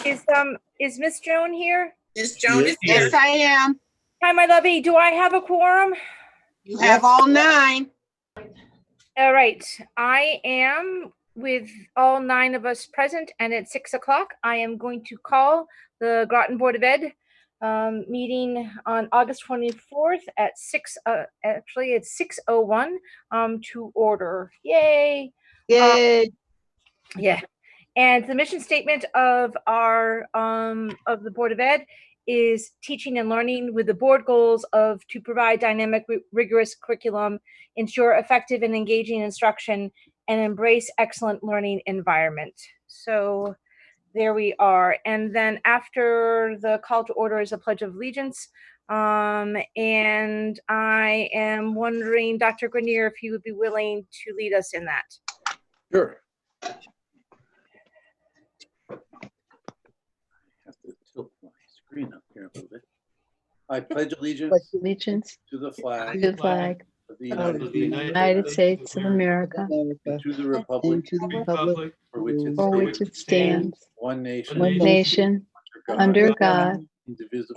Is Miss Joan here? Miss Joan is Yes, here. I am. Hi, my lovey. Do I have a quorum? You have all 9. All right. I am with all 9 of us present, and at 6 o'clock, I am going to call the Groton Board of Ed meeting on August 24th at 6. Actually, it's 6:01 to order. Yay! Yay. Yeah. And the mission statement of the Board of Ed is teaching and learning with the board goals of to provide dynamic, rigorous curriculum, ensure effective and engaging instruction, and embrace excellent learning environment. So there we are. And then after the call to order is a pledge of allegiance. And I am wondering, Dr. Grenier, if you would be willing to lead us in that. Sure. I have to tilt my screen up here a little bit. I pledge allegiance to the flag of the United States of America, and to the republic for which it stands, one nation, one nation, under God,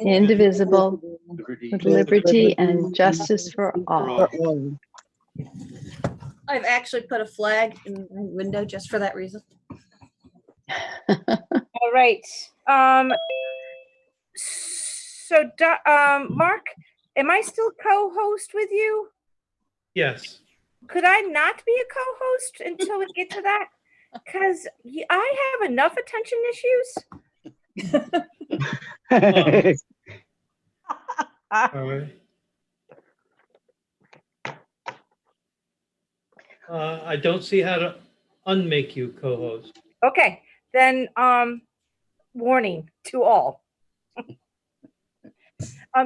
indivisible, with liberty and justice for all. I've actually put a flag in my window just for that reason. All right. So, Mark, am I still co-host with you? Yes. Could I not be a co-host until we get to that? Because I have enough attention issues. All right. I don't see how to unmake you co-host. Okay, then warning to all.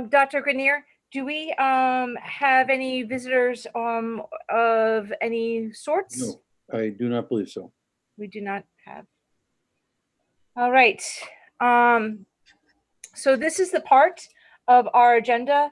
Dr. Grenier, do we have any visitors of any sorts? No, I do not believe so. We do not have. All right. So this is the part of our agenda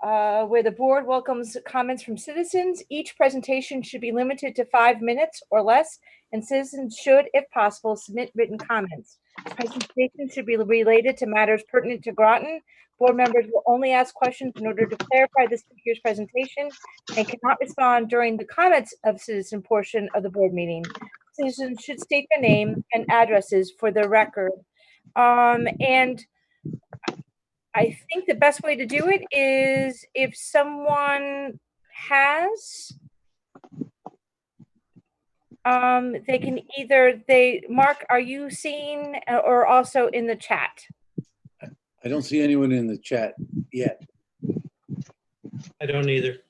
where the board welcomes comments from citizens. Each presentation should be limited to 5 minutes or less, and citizens should, if possible, submit written comments. Presentations should be related to matters pertinent to Groton. Board members will only ask questions in order to clarify the speaker's presentation and cannot respond during the comments of citizen portion of the board meeting. Citizens should state their name and addresses for the record. And I think the best way to do it is if someone has, they can Mark, are you seeing or also in the chat? I don't see anyone in the chat yet. I don't either.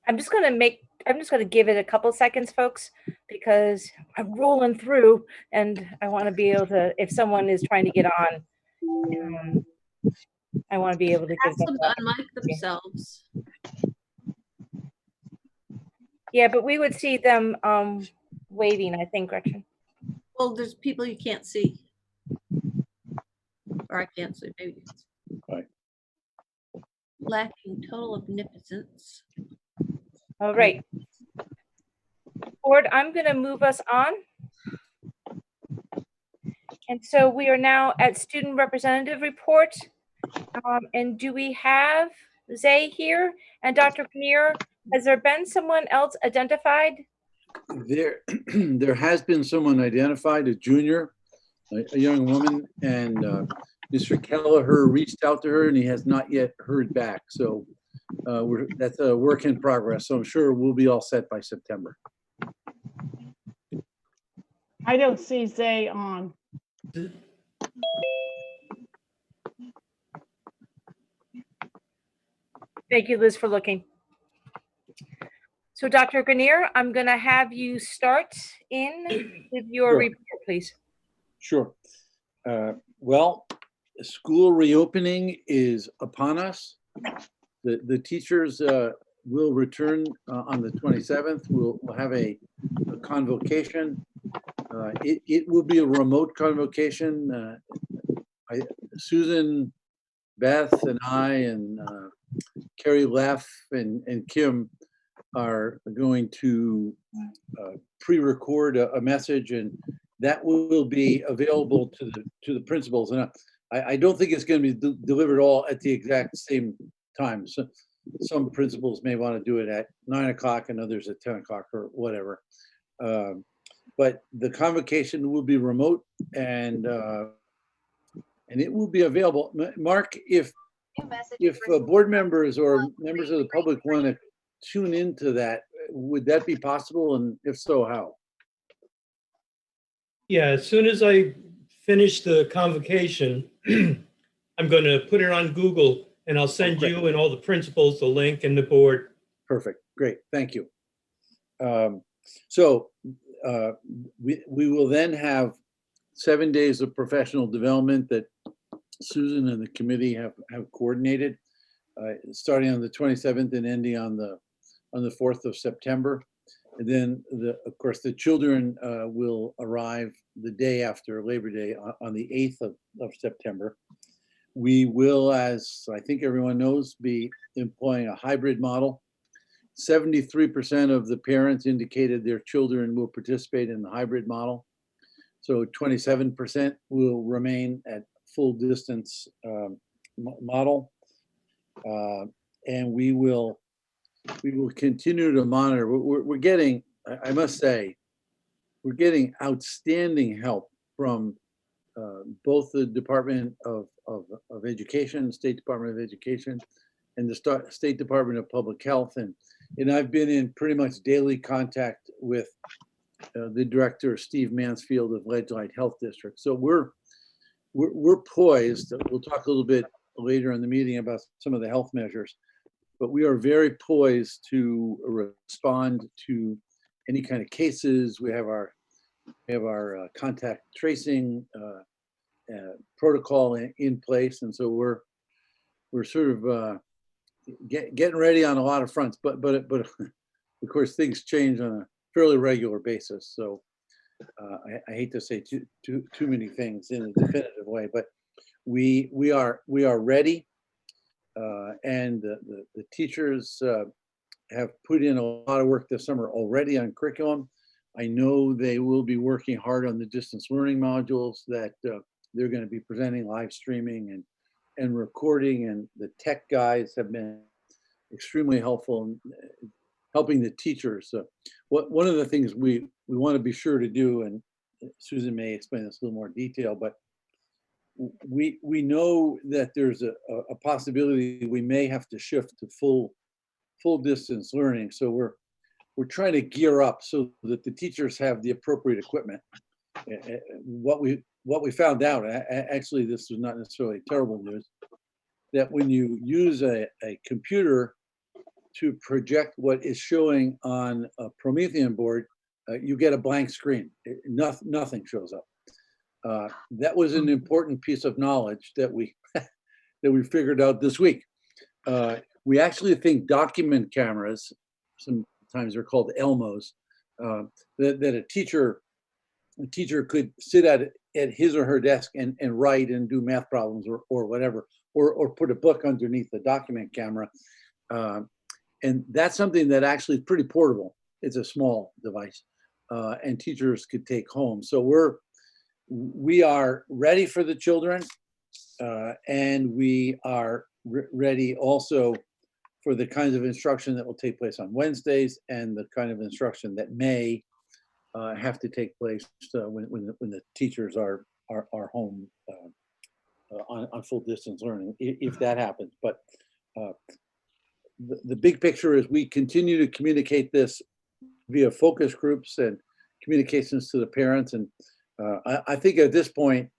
I'm just going to give it a couple seconds, folks, because I'm rolling through and I want to be able to, if someone is trying to get on, I want to be able to give them to unmic themselves. Yeah, but we would see them waving, I think, Gretchen. Well, there's people you can't see. Or I can't see, maybe. Right. Lacking total omnipotence. All right. Board, I'm going to move us on. And so we are now at student representative report. And do we have Zay here? And Dr. Grenier, has there been someone else identified? There has been someone identified, a junior, a young woman, and Mr. Kelleher reached out to her and he has not yet heard back. So that's a work in progress. So I'm sure we'll be all set by September. I don't see Zay on. Thank you, Liz, for looking. So Dr. Grenier, I'm going to have you start in with your report, please. Sure. Well, school reopening is upon us. The teachers will return on the 27th. We'll have a convocation. It will be a remote convocation. Susan, Beth, and I, and Carrie Leff and Kim are going to pre-record a message, and that will be available to the principals. And I don't think it's going to be delivered all at the exact same time. So some principals may want to do it at 9 o'clock and others at 10 o'clock or whatever. But the convocation will be remote, and it will be available. Mark, if board members or members of the public want to tune into that, would that be possible? And if so, how? Yeah, as soon as I finish the convocation, I'm going to put it on Google and I'll send great. you and all the principals the link and the board. Perfect. Great. Thank you. So we will then have 7 days of professional development that Susan and the committee have coordinated, starting on the 27th and ending on the 4th of September. And then, of course, the children will arrive the day after Labor Day on the 8th of September. We will, as I think everyone knows, be employing a hybrid model. 73% of the parents indicated their children will participate in the hybrid model. So 27% will remain at full distance model. And we will continue to monitor. We're getting, I must say, we're getting outstanding help from both the Department of Education, State Department of Education, and the State Department of Public Health. And I've been in pretty much daily contact with the director, Steve Mansfield of Ledge Light Health District. So we're poised. We'll talk a little bit later in the meeting about some of the health measures, but we are very poised to respond to any kind of cases. We have our contact tracing protocol in place, and so we're sort of getting ready on a lot of fronts. But of course things change on a fairly regular basis. So I hate to say too many things in a definitive way, but we are ready, and the teachers have put in a lot of work this summer already on curriculum. I know they will be working hard on the distance learning modules that they're going to be presenting, live streaming and recording, and the tech guys have been extremely helpful in helping the teachers. One of the things we want to be sure to do, and Susan may explain this in a little more detail, but we know that there's a possibility we may have to shift to full distance learning. So we're trying to gear up so that the teachers have the appropriate equipment. What we found out, actually, this was not necessarily terrible news, that when you use a computer to project what is showing on a Promethean board, you get a blank screen. Nothing shows up. That was an important piece of knowledge that we that we figured out this week. We actually think document cameras, sometimes they're called Elmos, that a teacher could sit at his or her desk and write and do math problems or whatever, or put a book underneath the document camera. And that's something that actually is pretty portable. It's a small device, and teachers could take home. So we are ready for the children, and we are ready also for the kinds of instruction that will take place on Wednesdays and the kind of instruction that may have to take place when the teachers are home on full distance learning, if that happens. But the big picture is we continue to communicate this via focus groups and communications to the parents. And I think at this point,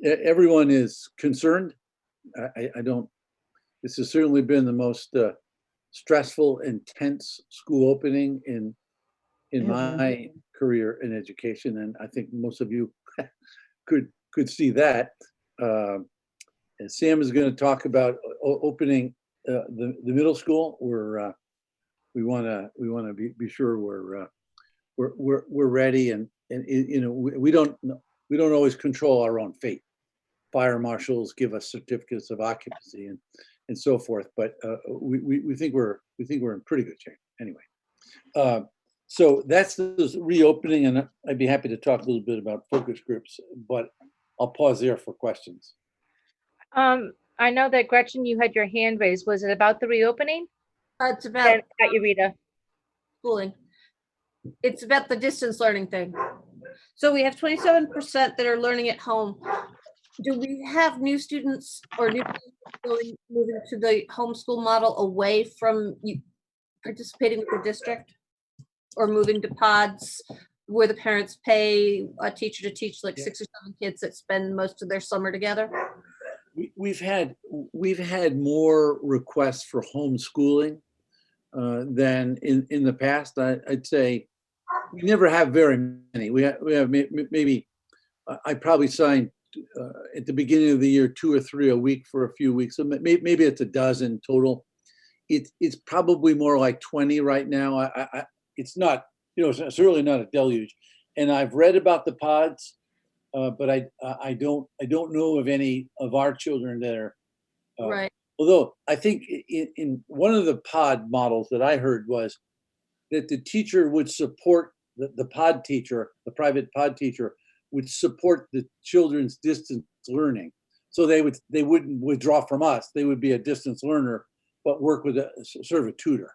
everyone is concerned. This has certainly been the most stressful, intense school opening in my career in education. And I think most of you could see that. And Sam is going to talk about opening the middle school. We want to be sure we're ready, and you know, we don't always control our own fate. Fire marshals give us certificates of occupancy, and so forth. But we think we're in pretty good shape anyway. So that's the reopening, and I'd be happy to talk a little bit about focus groups, but I'll pause there for questions. I know that Gretchen, you had your hand raised. Was it about the reopening? It's about Then got you, Rita. schooling. It's about the distance learning thing. So we have 27% that are learning at home. Do we have new students or new people moving to the homeschool model away from you participating with the district? Or moving to pods where the parents pay a teacher to teach like 6 or 7 kids that spend most of their summer together? We've had more requests for homeschooling than in the past. I'd say we never have very many. We have maybe I probably signed at the beginning of the year 2 or 3 a week for a few weeks. So maybe it's a dozen total. It's probably more like 20 right now. It's not, it's really not a deluge. And I've read about the pods, but I don't know of any of our children that are. Right. Although I think in one of the pod models that I heard was that the teacher would support the pod teacher, the private pod teacher would support the children's distance learning. So they wouldn't withdraw from us. They would be a distance learner, but work with a sort of a tutor.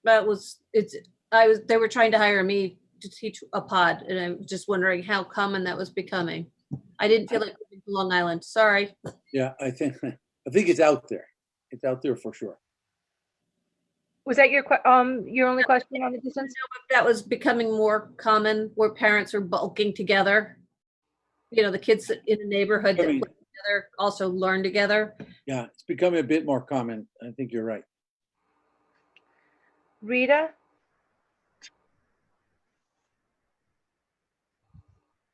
They were trying to hire me to teach a pod, and I'm just wondering how common that was becoming. I didn't feel like moving to Long Island. Sorry. Yeah, I think it's out there. It's out there for sure. Was that your only question on the distance? That was becoming more common where parents are bulking together. The kids in the neighborhood that work together also learn together. Yeah, it's becoming a bit more common. I think you're right. Rita?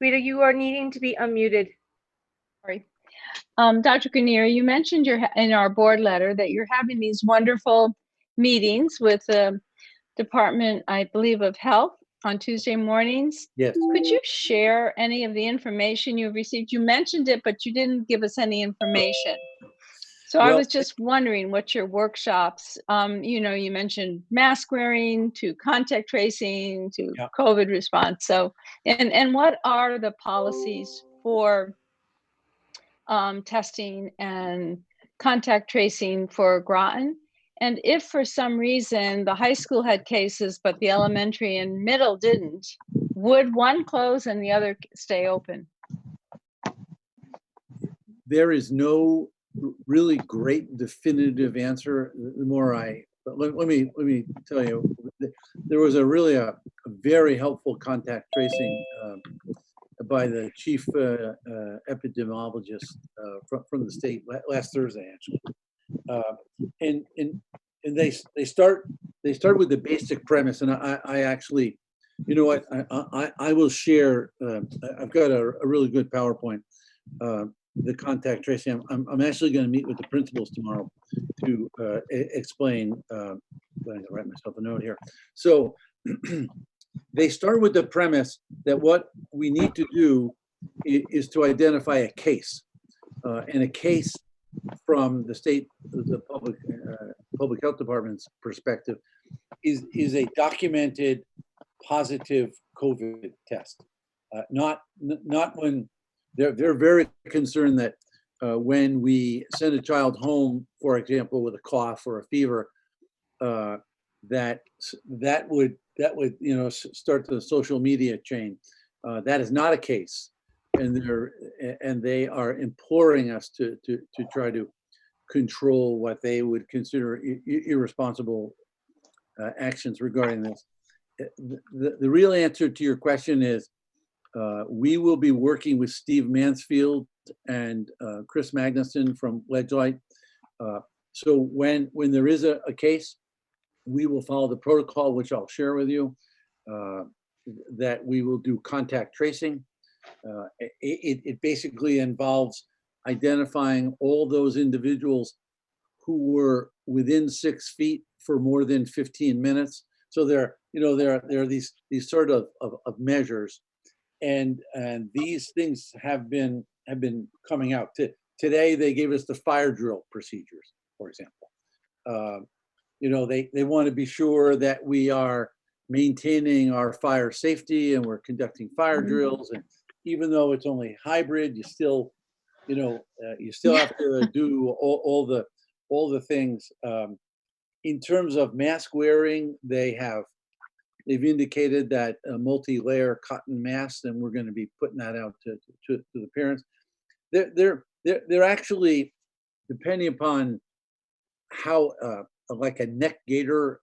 Rita, you are needing to be unmuted. Sorry. Dr. Grenier, you mentioned in our board letter that you're having these wonderful meetings with the Department, I believe, of Health on Tuesday mornings. Yes. Could you share any of the information you've received? You mentioned it, but you didn't give us any information. So I was just wondering what your workshops, you mentioned mask wearing to contact tracing to COVID response. So, and what are the policies for testing and contact tracing for Groton? And if for some reason the high school had cases, but the elementary and middle didn't, would one close and the other stay open? There is no really great definitive answer. The more let me tell you, there was a very helpful contact tracing by the chief epidemiologist from the state last Thursday, actually, and they start with the basic premise, and I actually, you know what, I will share. I've got a really good PowerPoint. The contact tracing. I'm actually going to meet with the principals tomorrow to explain. I'm going to write myself a note here. So they start with the premise that what we need to do is to identify a case, and a case from the state, the public health department's perspective, is a documented positive COVID test. Not when. They're very concerned that when we send a child home, for example, with a cough or a fever, that would start the social media chain. That is not a case, and they are imploring us to try to control what they would consider irresponsible actions regarding this. The real answer to your question is, we will be working with Steve Mansfield and Chris Magnuson from Ledgelight. So when there is a case, we will follow the protocol, which I'll share with you, that we will do contact tracing. It basically involves identifying all those individuals who were within 6 feet for more than 15 minutes. So there are these sort of measures. And these things have been coming out. Today they gave us the fire drill procedures. for example. You know, they want to be sure that we are maintaining our fire safety and we're conducting fire drills. And even though it's only hybrid, you still, you know, you still have to do all the things. In terms of mask wearing, they've indicated that a multi-layer cotton mask, and we're going to be putting that out to the parents. They're actually, depending upon how like a neck gaiter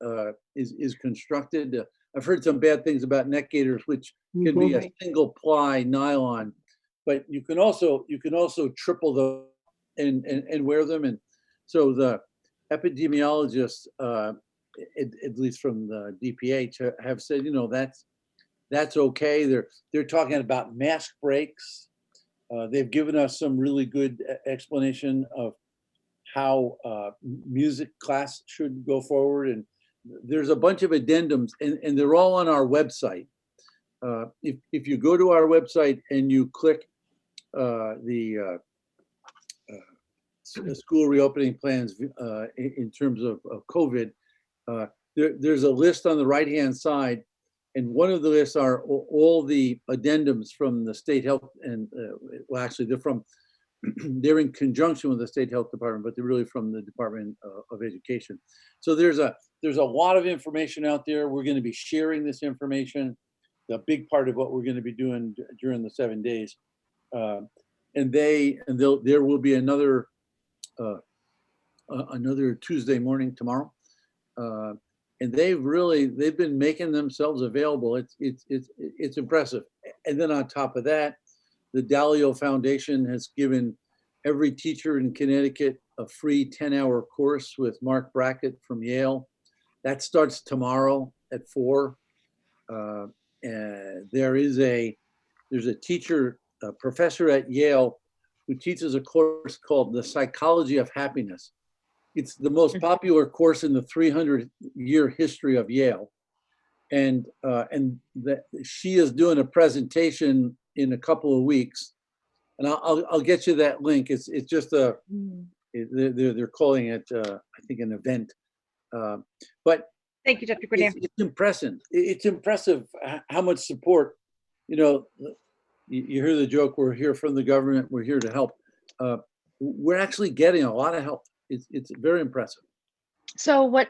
is constructed. I've heard some bad things about neck gaiters, which can be a single ply nylon, but you can also triple them and wear them. And so the epidemiologists, at least from the DPH, have said, you know, that's okay. They're talking about mask breaks. They've given us some really good explanation of how music class should go forward. And there's a bunch of addendums, and they're all on our website. If you go to our website and you click the school reopening plans in terms of COVID, there's a list on the right-hand side, and one of the lists are all the addendums from the state health, and well, actually they're in conjunction with the state health department, but they're really from the Department of Education. So there's a lot of information out there. We're going to be sharing this information, the big part of what we're going to be doing during the 7 days. And there will be another Tuesday morning tomorrow. And they've been making themselves available. It's impressive. And then on top of that, the Dalio Foundation has given every teacher in Connecticut a free 10-hour course with Mark Brackett from Yale. That starts tomorrow at 4. And there's a teacher, a professor at Yale, who teaches a course called The Psychology of Happiness. It's the most popular course in the 300-year history of Yale. And she is doing a presentation in a couple of weeks, and I'll get you that link. It's just they're calling it I think an event, but Thank you, Dr. Grenier. it's impressive. It's impressive how much support. You know, you hear the joke, we're here from the government, we're here to help. We're actually getting a lot of help. It's very impressive. So what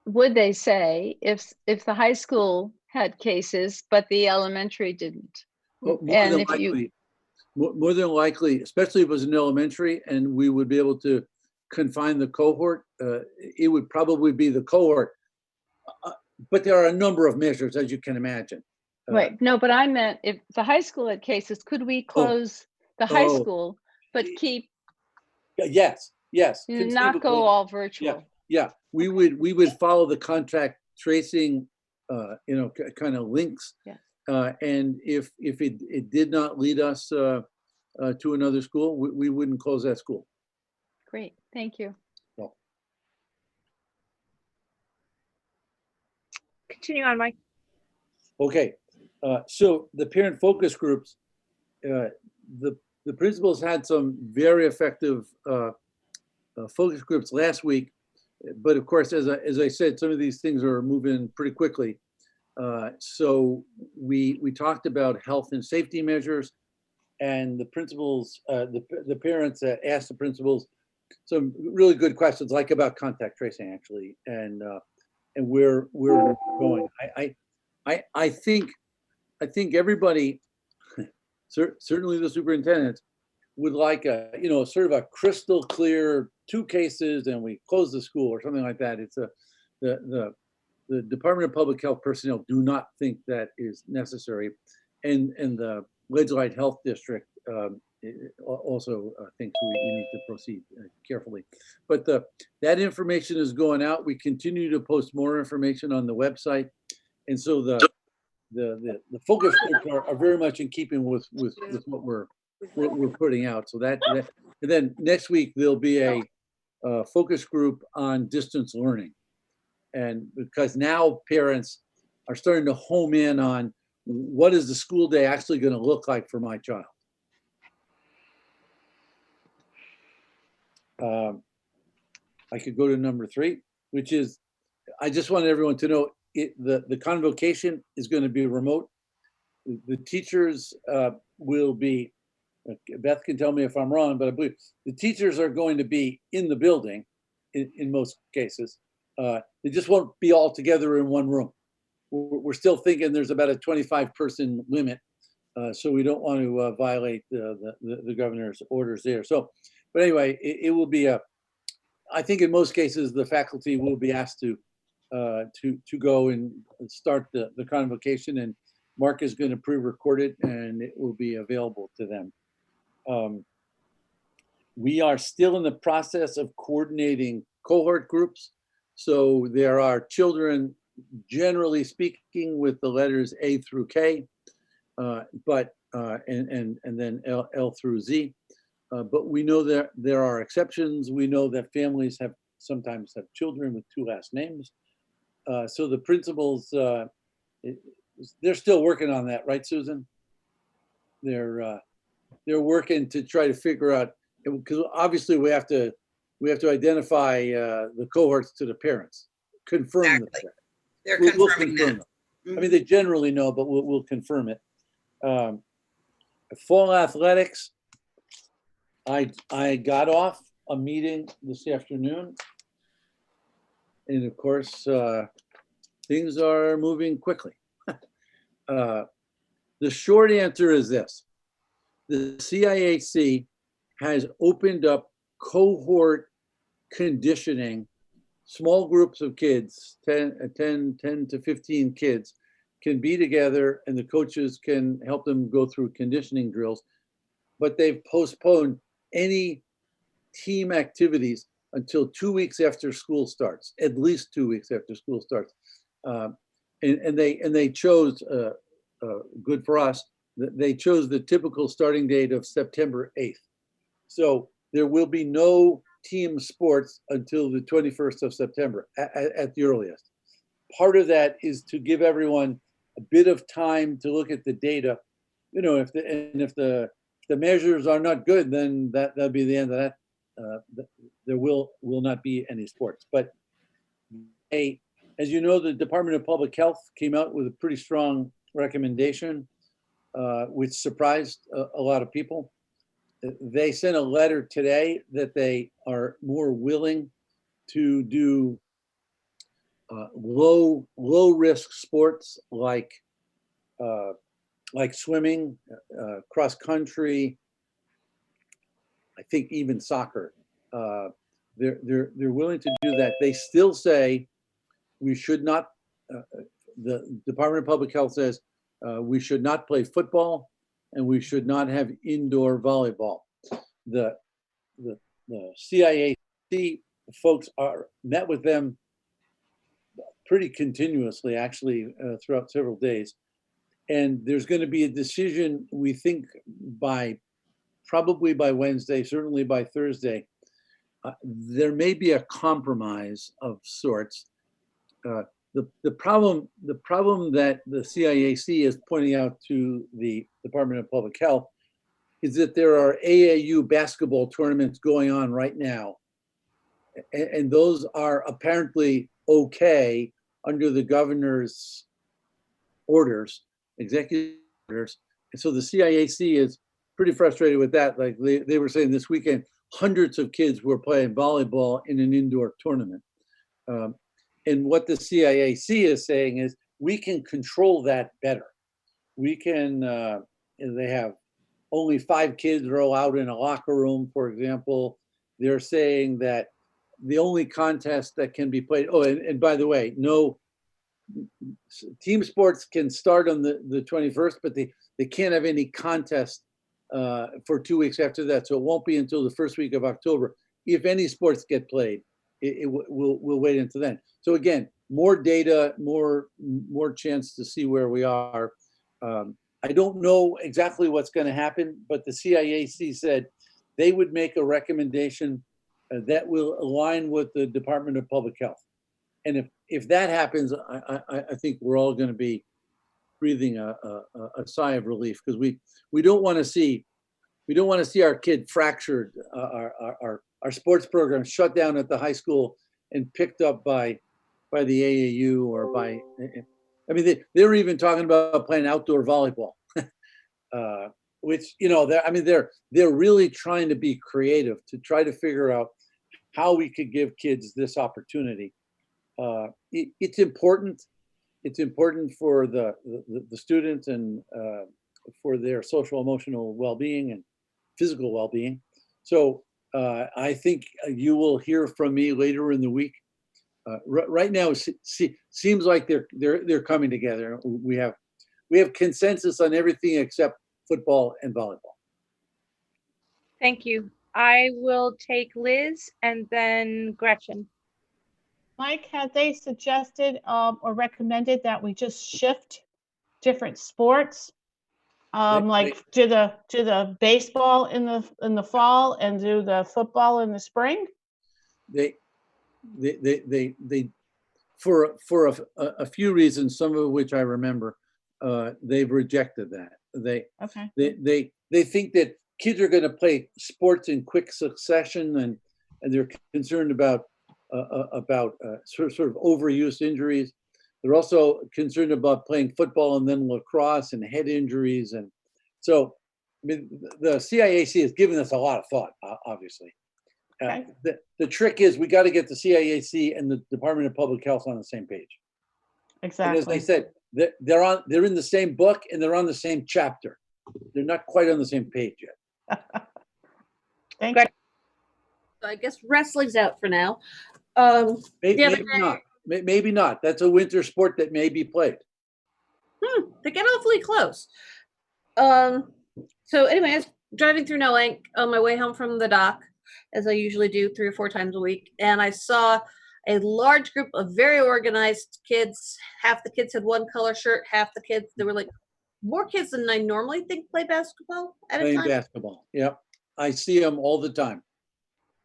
would they say if the high school had cases, but the elementary didn't? More And than if you, more than likely, especially if it was an elementary and we would be able to confine the cohort, it would probably be the cohort. But there are a number of measures, as you can imagine. right, no, but I meant if the high school had cases, could we close the high school, but keep, Yes. not go conceivably. all virtual? Yeah, we would follow the contact tracing, kind of links. Yes. And if it did not lead us to another school, we wouldn't close that school. Great, thank you. Well, Continue on, Mike. okay, so the parent focus groups, the principals had some very effective focus groups last week, but of course, as I said, some of these things are moving pretty quickly. So we talked about health and safety measures, and the principals, the parents asked the principals some really good questions, like about contact tracing, actually, and where we're going. I think everybody, certainly the superintendents, would like a sort of a crystal clear 2 cases and we close the school or something like that. It's the Department of Public Health personnel do not think that is necessary, and the Ledgelight Health District also thinks we need to proceed carefully. But that information is going out. We continue to post more information on the website, and so the focus groups are very much in keeping with what we're putting out. So that and then next week there'll be a focus group on distance learning, and because now parents are starting to home in on what is the school day actually going to look like for my child. I could go to number 3, which is, I just wanted everyone to know the convocation is going to be remote. The teachers will be, Beth can tell me if I'm wrong, but I believe the teachers are going to be in the building in most cases. They just won't be all together in one room. We're still thinking there's about a 25-person limit. So we don't want to violate the governor's orders there. So, but anyway, it will be I think in most cases, the faculty will be asked to go and start the convocation, and Mark is going to pre-record it and it will be available to them. We are still in the process of coordinating cohort groups. So there are children, generally speaking, with the letters A through K, and then L through Z. But we know that there are exceptions. We know that families sometimes have children with 2 last names. So the principals, they're still working on that, right, Susan? They're working to try to figure out, because obviously we have to identify the cohorts to the parents, confirm Exactly. them. They're We'll confirming confirm that. them. I mean, they generally know, but we'll confirm it. Fall athletics, I got off a meeting this afternoon, and of course, things are moving quickly. The short answer is this: the CIAC has opened up cohort conditioning. Small groups of kids, 10 to 15 kids, can be together, and the coaches can help them go through conditioning drills. But they've postponed any team activities until 2 weeks after school starts, at least 2 weeks after school starts. And they chose, good for us, they chose the typical starting date of September 8th. So there will be no team sports until the 21st of September at the earliest. Part of that is to give everyone a bit of time to look at the data. You know, if the measures are not good, then that'll be the end of that. There will not be any sports. But as you know, the Department of Public Health came out with a pretty strong recommendation, which surprised a lot of people. They sent a letter today that they are more willing to do low risk sports like swimming, cross country, I think even soccer. They're willing to do that. They still say we should not. The Department of Public Health says we should not play football, and we should not have indoor volleyball. The CIAC folks met with them pretty continuously, actually, throughout several days. And there's going to be a decision, we think, probably by Wednesday, certainly by Thursday. There may be a compromise of sorts. The problem that the CIAC is pointing out to the Department of Public Health is that there are AAU basketball tournaments going on right now. And those are apparently okay under the governor's orders, executive orders. And so the CIAC is pretty frustrated with that. Like they were saying this weekend, hundreds of kids were playing volleyball in an indoor tournament. And what the CIAC is saying is we can control that better. We can, they have only 5 kids are allowed in a locker room, for example. They're saying that the only contest that can be played, and by the way, no team sports can start on the 21st, but they can't have any contest for 2 weeks after that. So it won't be until the first week of October. If any sports get played, we'll wait until then. So again, more data, more chance to see where we are. I don't know exactly what's going to happen, but the CIAC said they would make a recommendation that will align with the Department of Public Health. And if that happens, I think we're all going to be breathing a sigh of relief, because we don't want to see we don't want to see our kid fractured, our sports program shut down at the high school and picked up by the AAU or by, I mean, they were even talking about playing outdoor volleyball, which, you know, they're really trying to be creative to try to figure out how we could give kids this opportunity. It's important. It's important for the students and for their social emotional well-being and physical well-being. So I think you will hear from me later in the week. Right now, seems like they're coming together. We have consensus on everything except football and volleyball. Thank you. I will take Liz and then Gretchen. Mike, have they suggested or recommended that we just shift different sports? Like do the baseball in the fall and do the football in the spring? They for a few reasons, some of which I remember, they've rejected that. They think that kids are going to play sports in quick succession, and they're concerned about sort of overuse injuries. They're also concerned about playing football and then lacrosse and head injuries, and so I mean the CIAC has given us a lot of thought, obviously. Okay. The trick is we got to get the CIAC and the Department of Public Health on the same page. Exactly. And as I said, they're in the same book and they're on the same chapter. They're not quite on the same page yet. Thank you. So I guess wrestling's out for now. Maybe not. Maybe not. That's a winter sport that may be played. They get awfully close. So anyway, I was driving through Noank on my way home from the dock, as I usually do 3 or 4 times a week, and I saw a large group of very organized kids. Half the kids had one color shirt, half the kids, there were like more kids than I normally think play basketball at a time. Playing basketball. Yep. I see them all the time.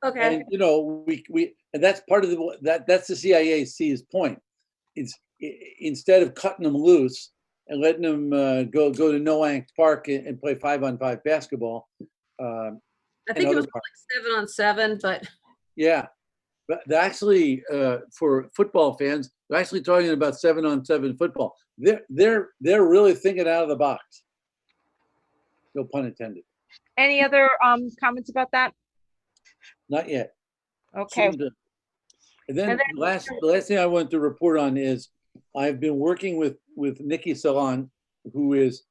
Okay. And you know, we and that's part of that's the CIAC's point. It's instead of cutting them loose and letting them go to Noank Park and play 5-on-5 basketball. I think it was like 7-on-7, but yeah, but actually, for football fans, they're actually talking about 7-on-7 football. They're really thinking out of the box. No pun intended. Any other comments about that? Not yet. Okay. And then the last thing I want to report on is I've been working with Nikki Salon, who is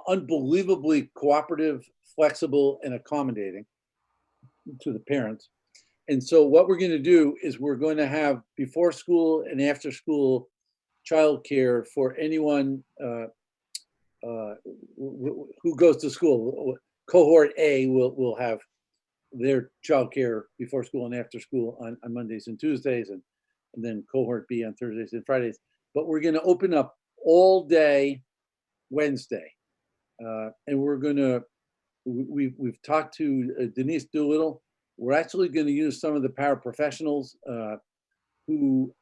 unbelievably cooperative, flexible, and accommodating to the parents. And so what we're going to do is we're going to have before school and after school childcare for anyone who goes to school. Cohort A will have their childcare before school and after school on Mondays and Tuesdays, and then cohort B on Thursdays and Fridays. But we're going to open up all day Wednesday, and we're going to we've talked to Denise Doolittle. We're actually going to use some of the paraprofessionals who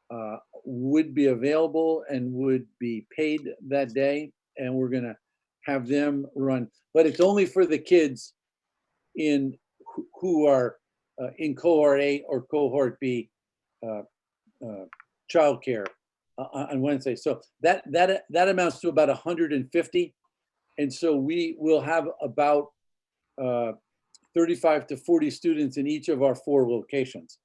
would be available and would be paid that day, and we're going to have them run. But it's only for the kids who are in cohort A or cohort B childcare on Wednesday. So that amounts to about 150, and so we will have about 35 to 40 students in each of our 4 locations.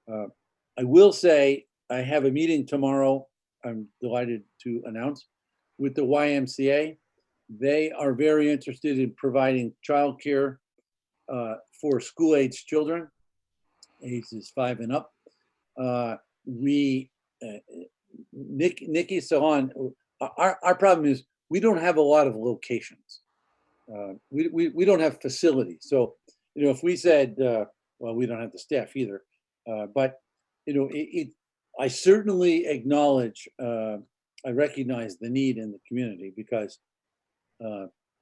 I will say I have a meeting tomorrow, I'm delighted to announce, with the YMCA. They are very interested in providing childcare for school-age children, ages 5 and up. Nikki Salon, our problem is we don't have a lot of locations. We don't have facilities. So, you know, if we said, well, we don't have the staff either, but, you know, I certainly acknowledge, I recognize the need in the community because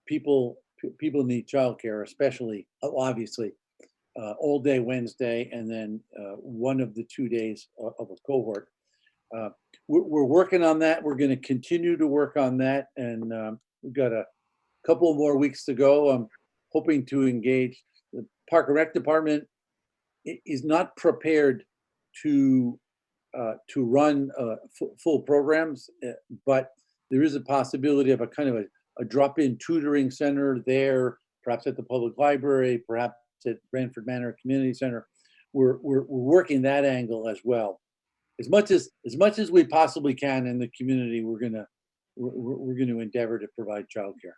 people need childcare, especially, obviously, all day Wednesday, and then one of the 2 days of a cohort. We're working on that. We're going to continue to work on that, and we've got couple more weeks to go. I'm hoping to engage. The Park and Rec Department is not prepared to run full programs, but there is a possibility of a kind of a drop-in tutoring center there, perhaps at the public library, perhaps at Branford Manor Community Center. We're working that angle as well. As much as we possibly can in the community, we're gonna endeavor to provide childcare.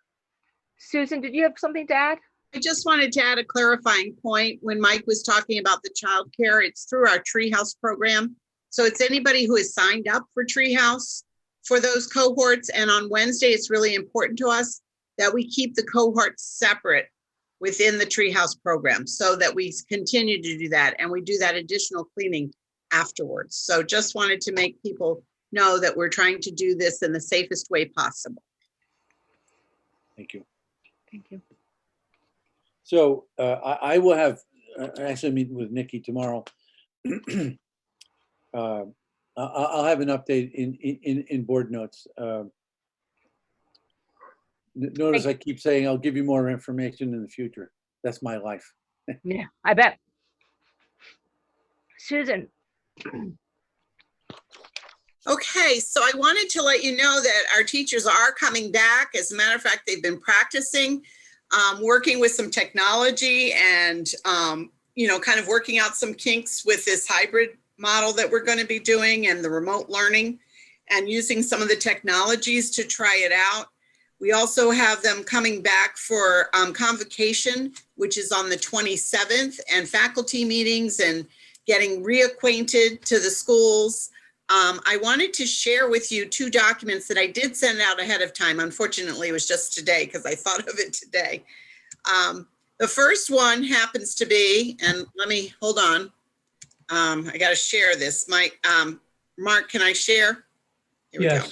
Susan, did you have something to add? I just wanted to add a clarifying point. When Mike was talking about the childcare, it's through our Treehouse program. So it's anybody who has signed up for Treehouse for those cohorts. And on Wednesday, it's really important to us that we keep the cohorts separate within the Treehouse program so that we continue to do that. And we do that additional cleaning afterwards. So just wanted to make people know that we're trying to do this in the safest way possible. Thank you. Thank you. So I will have actually meeting with Nikki tomorrow. I'll have an update in board notes. Notice I keep saying I'll give you more information in the future. That's my life. Yeah, I bet. Susan. Okay, so I wanted to let you know that our teachers are coming back. As a matter of fact, they've been practicing, working with some technology and, kind of working out some kinks with this hybrid model that we're going to be doing and the remote learning and using some of the technologies to try it out. We also have them coming back for convocation, which is on the 27th, and faculty meetings and getting reacquainted to the schools. I wanted to share with you 2 documents that I did send out ahead of time. Unfortunately, it was just today because I thought of it today. The first one happens to be, and let me, hold on. I got to share this. Mark, can I share? Here we go.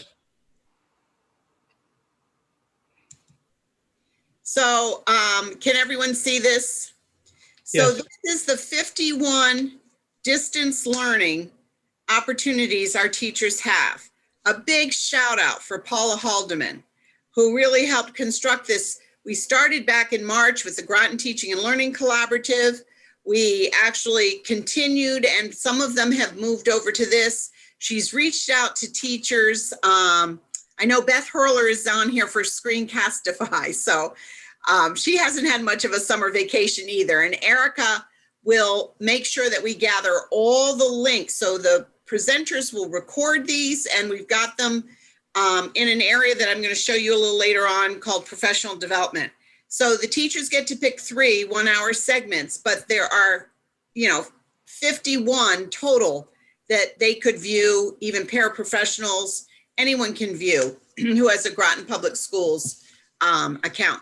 So can everyone see this? So Yes. This is the 51 distance learning opportunities our teachers have. A big shout out for Paula Haldeman, who really helped construct this. We started back in March with the Groton Teaching and Learning Collaborative. We actually continued, and some of them have moved over to this. She's reached out to teachers. I know Beth Hurler is on here for Screencastify, so she hasn't had much of a summer vacation either. And Erica will make sure that we gather all the links. So the presenters will record these, and we've got them in an area that I'm going to show you a little later on called professional development. So the teachers get to pick 3 one-hour segments, but there are, 51 total that they could view. Even paraprofessionals, anyone can view who has a Groton Public Schools account.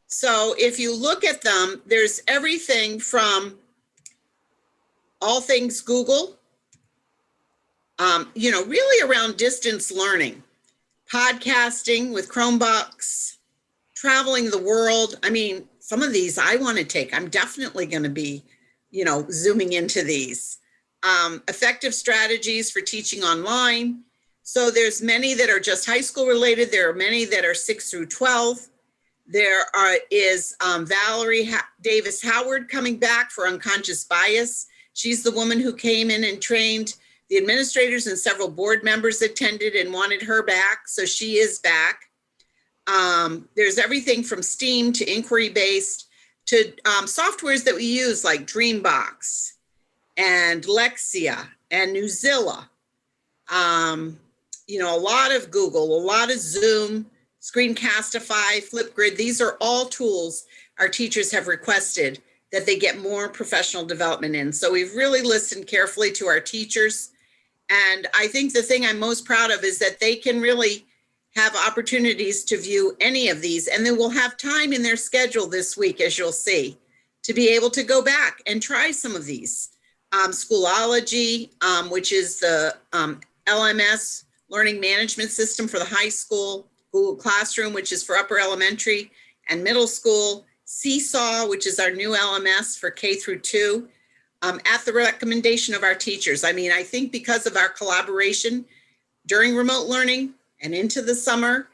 So if you look at them, there's everything from all things Google, really around distance learning, podcasting with Chromebooks, traveling the world. I mean, some of these I want to take. I'm definitely going to be, zooming into these. Effective strategies for teaching online. So there's many that are just high school related. There are many that are 6 through 12. There is Valerie Davis Howard coming back for unconscious bias. She's the woman who came in and trained the administrators, and several board members attended and wanted her back. So she is back. There's everything from STEAM to inquiry-based to softwares that we use like Dreambox and Lexia and Newzilla. A lot of Google, a lot of Zoom, Screencastify, Flipgrid. These are all tools our teachers have requested that they get more professional development in. So we've really listened carefully to our teachers. And I think the thing I'm most proud of is that they can really have opportunities to view any of these, and they will have time in their schedule this week, as you'll see, to be able to go back and try some of these. Schoolology, which is the LMS, Learning Management System for the high school, Google Classroom, which is for upper elementary and middle school, Seesaw, which is our new LMS for K through 2, at the recommendation of our teachers. I mean, I think because of our collaboration during remote learning and into the summer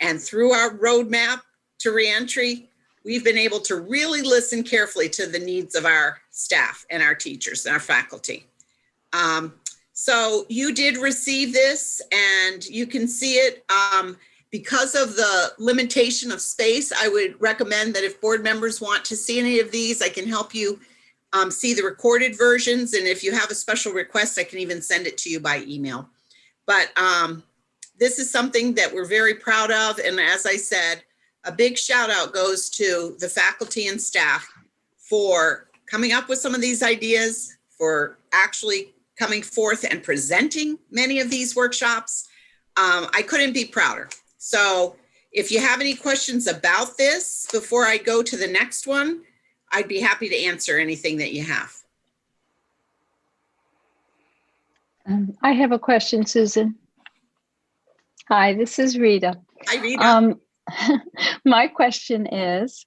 and through our roadmap to reentry, we've been able to really listen carefully to the needs of our staff and our teachers and our faculty. So you did receive this, and you can see it. Because of the limitation of space, I would recommend that if board members want to see any of these, I can help you see the recorded versions. And if you have a special request, I can even send it to you by email. But this is something that we're very proud of. And as I said, a big shout out goes to the faculty and staff for coming up with some of these ideas, for actually coming forth and presenting many of these workshops. I couldn't be prouder. So if you have any questions about this before I go to the next one, I'd be happy to answer anything that you have. I have a question, Susan. Hi, this is Rita. Hi, Rita. My question is,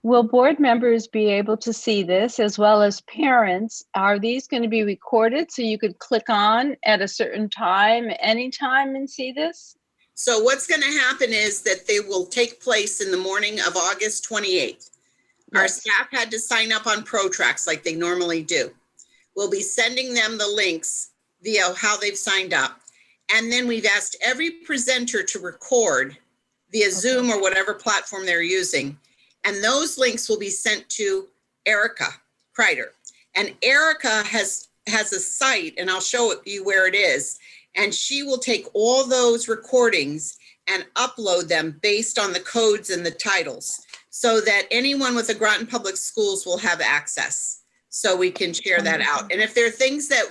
will board members be able to see this as well as parents? Are these going to be recorded so you could click on at a certain time, anytime, and see this? So what's going to happen is that they will take place in the morning of August 28th. Our staff had to sign up on ProTracks like they normally do. We'll be sending them the links via how they've signed up. And then we've asked every presenter to record via Zoom or whatever platform they're using. And those links will be sent to Erica Kreider. And Erica has a site, and I'll show you where it is. And she will take all those recordings and upload them based on the codes and the titles, so that anyone with the Groton Public Schools will have access, so we can share that out. And if there are things that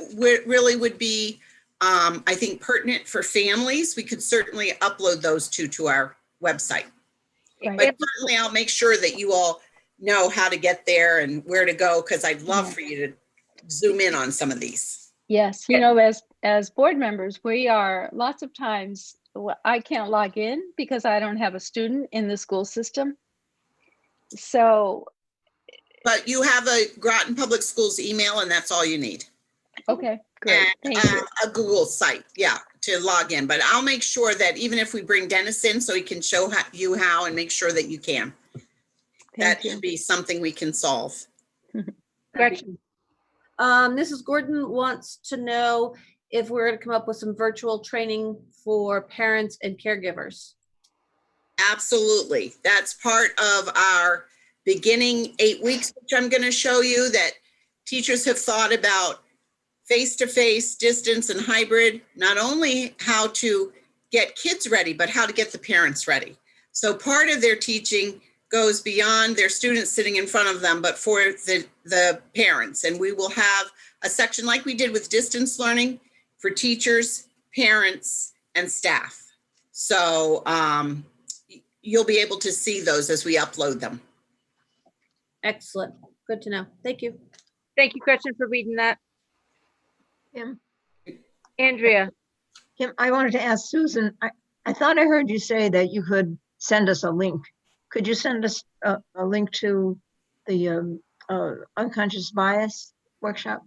really would be, I think, pertinent for families, we could certainly upload those to our website. Right. But certainly I'll make sure that you all know how to get there and where to go, because I'd love for you to zoom in on some of these. Yes, you know, as board members, we are lots of times, I can't log in because I don't have a student in the school system. So. But you have a Groton Public Schools email, and that's all you need. Okay, great. And Thank you. a Google site, to log in. But I'll make sure that even if we bring Dennis in, so he can show you how and make sure that you can. That should be something we can solve. Gretchen. Mrs. Gordon wants to know if we're going to come up with some virtual training for parents and caregivers. Absolutely. That's part of our beginning 8 weeks, which I'm going to show you, that teachers have thought about face-to-face, distance, and hybrid, not only how to get kids ready, but how to get the parents ready. So part of their teaching goes beyond their students sitting in front of them, but for the parents. And we will have a section like we did with distance learning for teachers, parents, and staff. So you'll be able to see those as we upload them. Excellent. Good to know. Thank you. Thank you, Gretchen, for reading that. Kim, Andrea. Kim, I wanted to ask Susan, I thought I heard you say that you could send us a link. Could you send us a link to the unconscious bias workshop?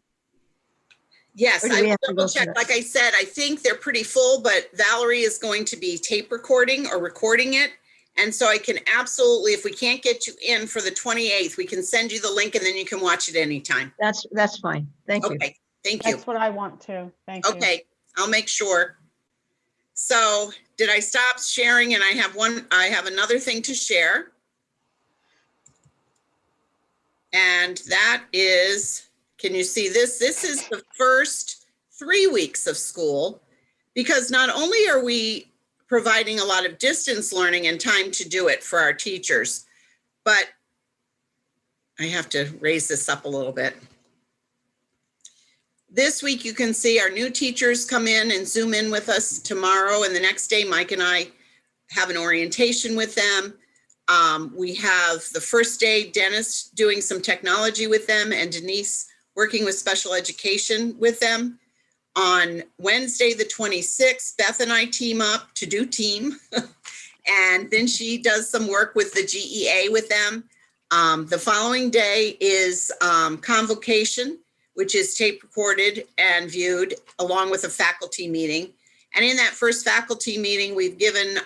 Yes, Or do I we will have to go double through check. that? Like I said, I think they're pretty full, but Valerie is going to be tape recording or recording it. And so I can absolutely, if we can't get you in for the 28th, we can send you the link and then you can watch it anytime. That's fine. Thank you. Okay, thank you. That's what I want to. Thank you. Okay, I'll make sure. So did I stop sharing? And I have another thing to share. And that is, can you see this? This is the first 3 weeks of school, because not only are we providing a lot of distance learning and time to do it for our teachers, but I have to raise this up a little bit. This week, you can see our new teachers come in and Zoom in with us tomorrow. And the next day, Mike and I have an orientation with them. We have the first day, Dennis doing some technology with them and Denise working with special education with them. On Wednesday, the 26th, Beth and I team up to do team. And then she does some work with the GEA with them. The following day is convocation, which is tape recorded and viewed along with a faculty meeting. And in that first faculty meeting, we've given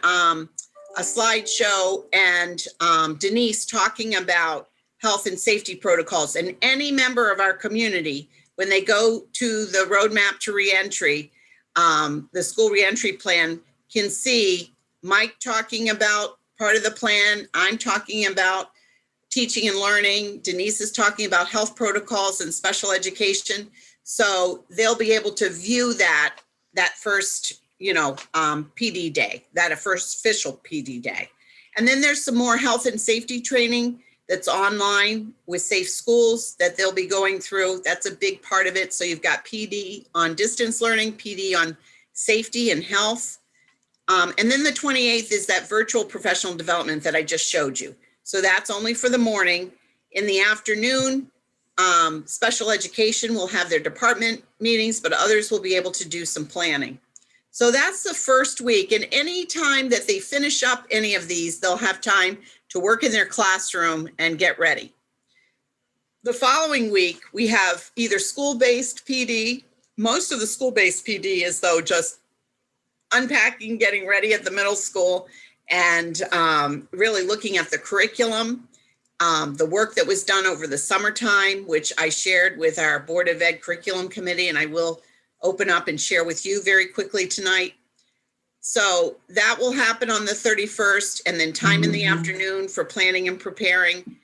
a slideshow and Denise talking about health and safety protocols. And any member of our community, when they go to the roadmap to reentry, the school reentry plan, can see Mike talking about part of the plan. I'm talking about teaching and learning. Denise is talking about health protocols and special education. So they'll be able to view that first, PD day, that first official PD day. And then there's some more health and safety training that's online with Safe Schools that they'll be going through. That's a big part of it. So you've got PD on distance learning, PD on safety and health. And then the 28th is that virtual professional development that I just showed you. So that's only for the morning. In the afternoon, special education will have their department meetings, but others will be able to do some planning. So that's the first week. And any time that they finish up any of these, they'll have time to work in their classroom and get ready. The following week, we have either school-based PD. Most of the school-based PD is though just unpacking, getting ready at the middle school, and really looking at the curriculum, the work that was done over the summertime, which I shared with our Board of Ed Curriculum Committee, and I will open up and share with you very quickly tonight. So that will happen on the 31st, and then time in the afternoon for planning and preparing.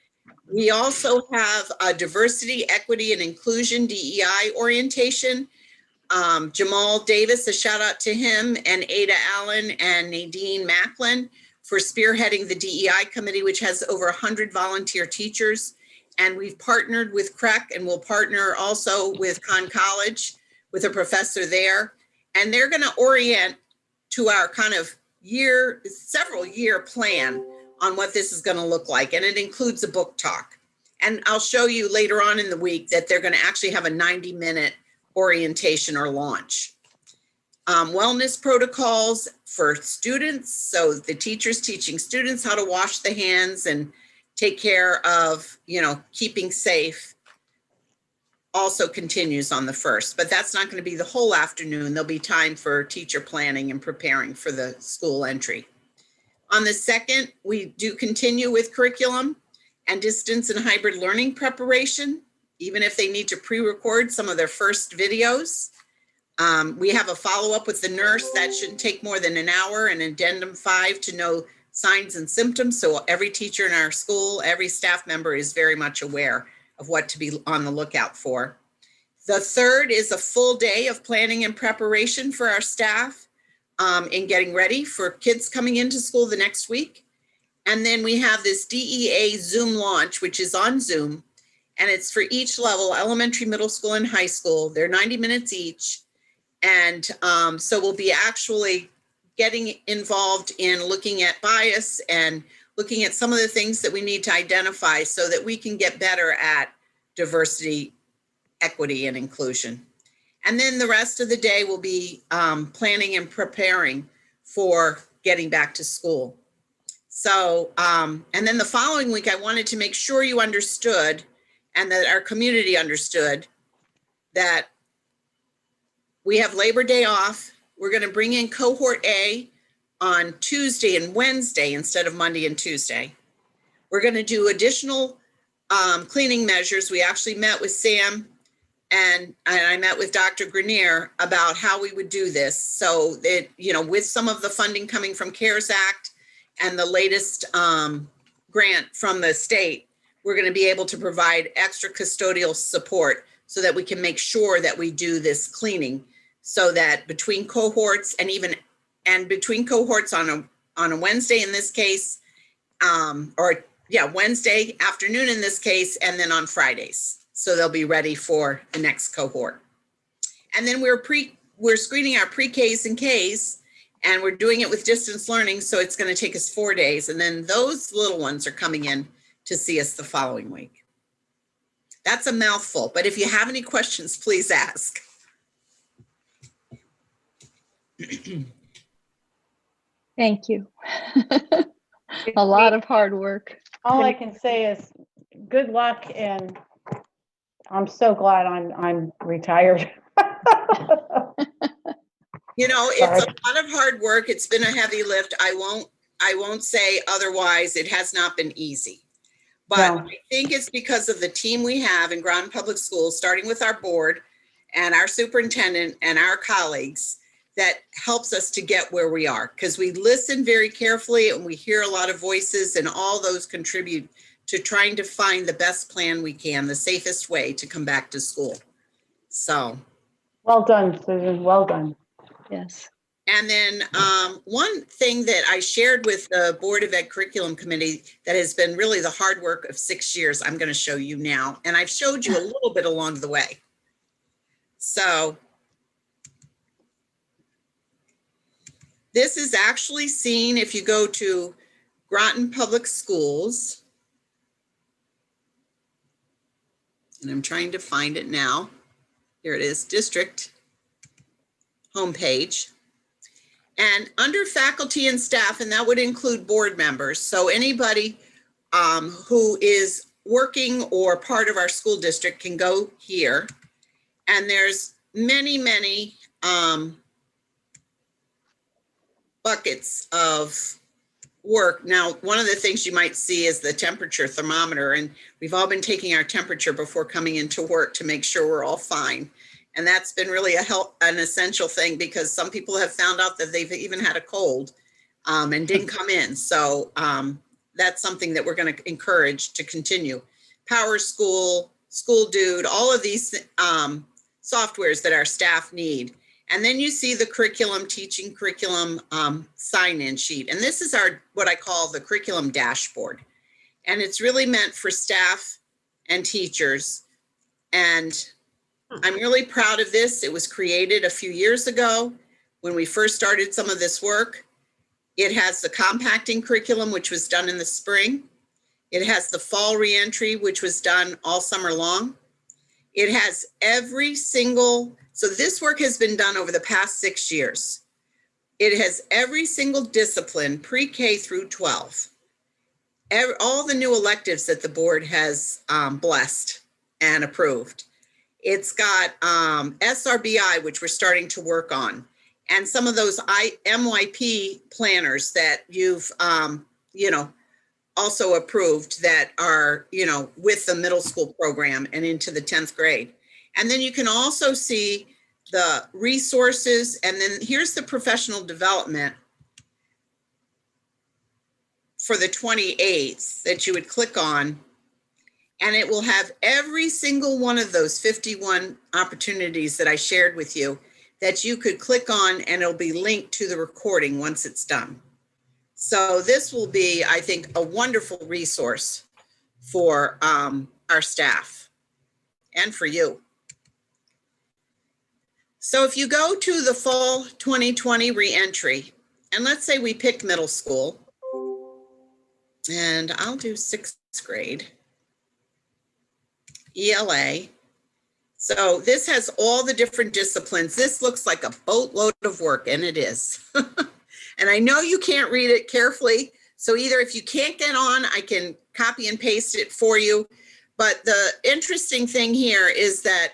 We also have a diversity, equity, and inclusion, DEI orientation. Jamal Davis, a shout out to him, and Ada Allen and Nadine Macklin for spearheading the DEI committee, which has over 100 volunteer teachers. And we've partnered with CREC, and we'll partner also with Conn College with a professor there. And they're going to orient to our kind of several year plan on what this is going to look like. And it includes a book talk. And I'll show you later on in the week that they're going to actually have a 90-minute orientation or launch. Wellness protocols for students. So the teachers teaching students how to wash the hands and take care of, keeping safe, also continues on the 1st, but that's not going to be the whole afternoon. There'll be time for teacher planning and preparing for the school entry. On the 2nd, we do continue with curriculum and distance and hybrid learning preparation, even if they need to pre-record some of their first videos. We have a follow-up with the nurse that shouldn't take more than an hour, and addendum 5 to know signs and symptoms. So every teacher in our school, every staff member is very much aware of what to be on the lookout for. The 3rd is a full day of planning and preparation for our staff in getting ready for kids coming into school the next week. And then we have this DEA Zoom launch, which is on Zoom, and it's for each level, elementary, middle school, and high school. They're 90 minutes each. And so we'll be actually getting involved in looking at bias and looking at some of the things that we need to identify so that we can get better at diversity, equity, and inclusion. And then the rest of the day will be planning and preparing for getting back to school. So, and then the following week, I wanted to make sure you understood and that our community understood that we have Labor Day off. We're going to bring in cohort A on Tuesday and Wednesday instead of Monday and Tuesday. We're going to do additional cleaning measures. We actually met with Sam and I met with Dr. Grenier about how we would do this. So that, with some of the funding coming from CARES Act and the latest grant from the state, we're going to be able to provide extra custodial support so that we can make sure that we do this cleaning, so that between cohorts and between cohorts on a Wednesday in this case, Wednesday afternoon in this case, and then on Fridays. So they'll be ready for the next cohort. And then we're screening our pre-Ks and Ks, and we're doing it with distance learning. So it's going to take us 4 days. And then those little ones are coming in to see us the following week. That's a mouthful, but if you have any questions, please ask. Thank you. A lot of hard work. All I can say is good luck, and I'm so glad I'm retired. It's a lot of hard work. It's been a heavy lift. I I won't say otherwise, it has not been easy. But No. I think it's because of the team we have in Groton Public Schools, starting with our board and our superintendent and our colleagues, that helps us to get where we are. Because we listen very carefully and we hear a lot of voices, and all those contribute to trying to find the best plan we can, the safest way to come back to school. So. Well done, Susan, well done. Yes. And then one thing that I shared with the Board of Ed Curriculum Committee that has been really the hard work of 6 years, I'm going to show you now. And I've showed you a little bit along the way. So this is actually seen if you go to Groton Public Schools. And I'm trying to find it now. Here it is, district homepage. And under faculty and staff, and that would include board members. So anybody who is working or part of our school district can go here. And there's many, many buckets of work. Now, one of the things you might see is the temperature thermometer, and we've all been taking our temperature before coming into work to make sure we're all fine. And that's been really an essential thing, because some people have found out that they've even had a cold and didn't come in. So that's something that we're going to encourage to continue. Power School, School Dude, all of these softwares that our staff need. And then you see the curriculum, teaching curriculum sign-in sheet. And this is what I call the curriculum dashboard. And it's really meant for staff and teachers. And I'm really proud of this. It was created a few years ago when we first started some of this work. It has the compacting curriculum, which was done in the spring. It has the fall reentry, which was done all summer long. It has every single, so this work has been done over the past 6 years. It has every single discipline, pre-K through 12. All the new electives that the board has blessed and approved. It's got SRBI, which we're starting to work on, and some of those MYP planners that you've, also approved that are, with the middle school program and into the 10th grade. And then you can also see the resources, and then here's the professional development for the 28th that you would click on. And it will have every single one of those 51 opportunities that I shared with you that you could click on, and it'll be linked to the recording once it's done. So this will be, I think, a wonderful resource for our staff and for you. So if you go to the fall 2020 reentry, and let's say we picked middle school, and I'll do 6th grade. ELA. So this has all the different disciplines. This looks like a boatload of work, and it is. And I know you can't read it carefully. So either if you can't get on, I can copy and paste it for you. But the interesting thing here is that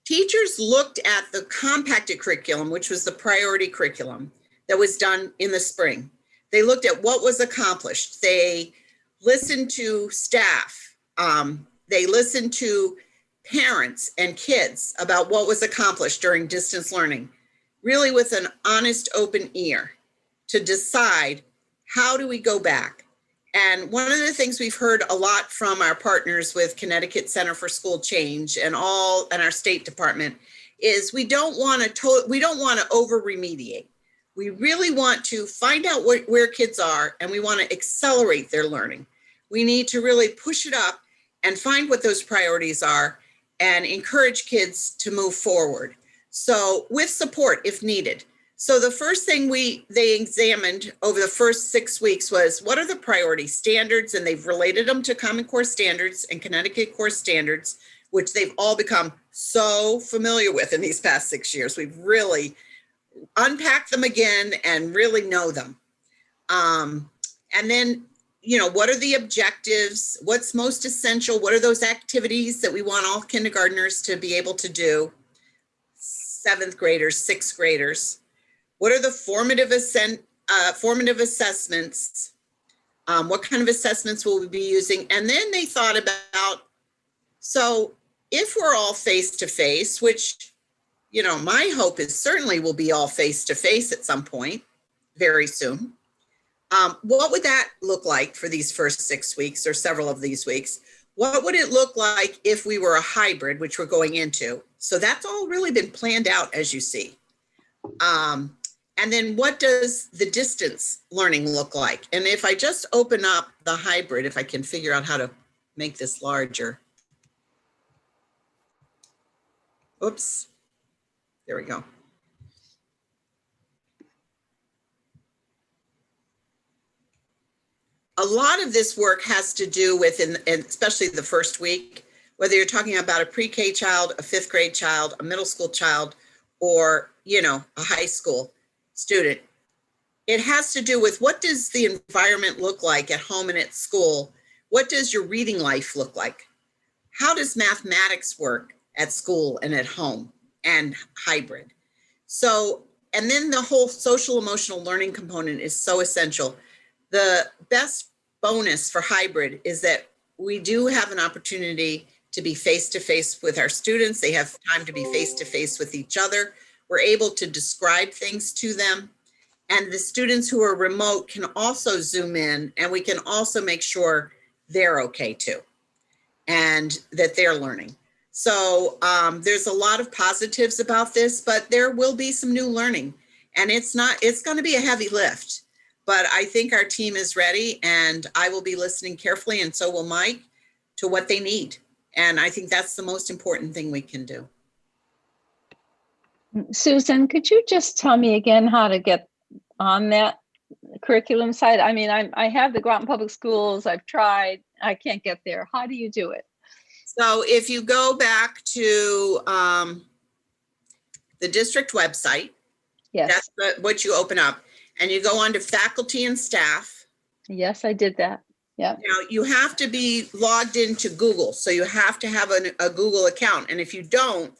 teachers looked at the compacted curriculum, which was the priority curriculum that was done in the spring. They looked at what was accomplished. They listened to staff. They listened to parents and kids about what was accomplished during distance learning, really with an honest, open ear to decide, how do we go back? And one of the things we've heard a lot from our partners with Connecticut Center for School Change and our state department is we don't want to over remediate. We really want to find out where kids are, and we want to accelerate their learning. We need to really push it up and find what those priorities are and encourage kids to move forward. So with support if needed. So the first thing they examined over the first 6 weeks was, what are the priority standards? And they've related them to Common Core standards and Connecticut Core standards, which they've all become so familiar with in these past 6 years. We've really unpacked them again and really know them. And then, what are the objectives? What's most essential? What are those activities that we want all kindergartners to be able to do? 7th graders, 6th graders. What are the formative formative assessments. What kind of assessments will we be using? And then they thought about, so if we're all face-to-face, which, you know, my hope is certainly we'll be all face-to-face at some point very soon. What would that look like for these first 6 weeks or several of these weeks? What would it look like if we were a hybrid, which we're going into? So that's all really been planned out, as you see. And then what does the distance learning look like? And if I just open up the hybrid, if I can figure out how to make this larger. Oops, there we go. A lot of this work has to do with, and especially the first week, whether you're talking about a pre-K child, a 5th grade child, a middle school child, or, you know, a high school student. It has to do with, what does the environment look like at home and at school? What does your reading life look like? How does mathematics work at school and at home and hybrid? So, and then the whole social emotional learning component is so essential. The best bonus for hybrid is that we do have an opportunity to be face-to-face with our students. They have time to be face-to-face with each other. We're able to describe things to them. And the students who are remote can also Zoom in, and we can also make sure they're okay too, and that they're learning. So there's a lot of positives about this, but there will be some new learning. And it's going to be a heavy lift. But I think our team is ready, and I will be listening carefully, and so will Mike, to what they need. And I think that's the most important thing we can do. Susan, could you just tell me again how to get on that curriculum side? I mean, I have the Groton Public Schools. I've tried. I can't get there. How do you do it? So if you go back to the district website, Yes. that's what you open up, and you go on to faculty and staff. Yes, I did that. Yeah. Now you have to be logged into Google. So you have to have a Google account. And if you don't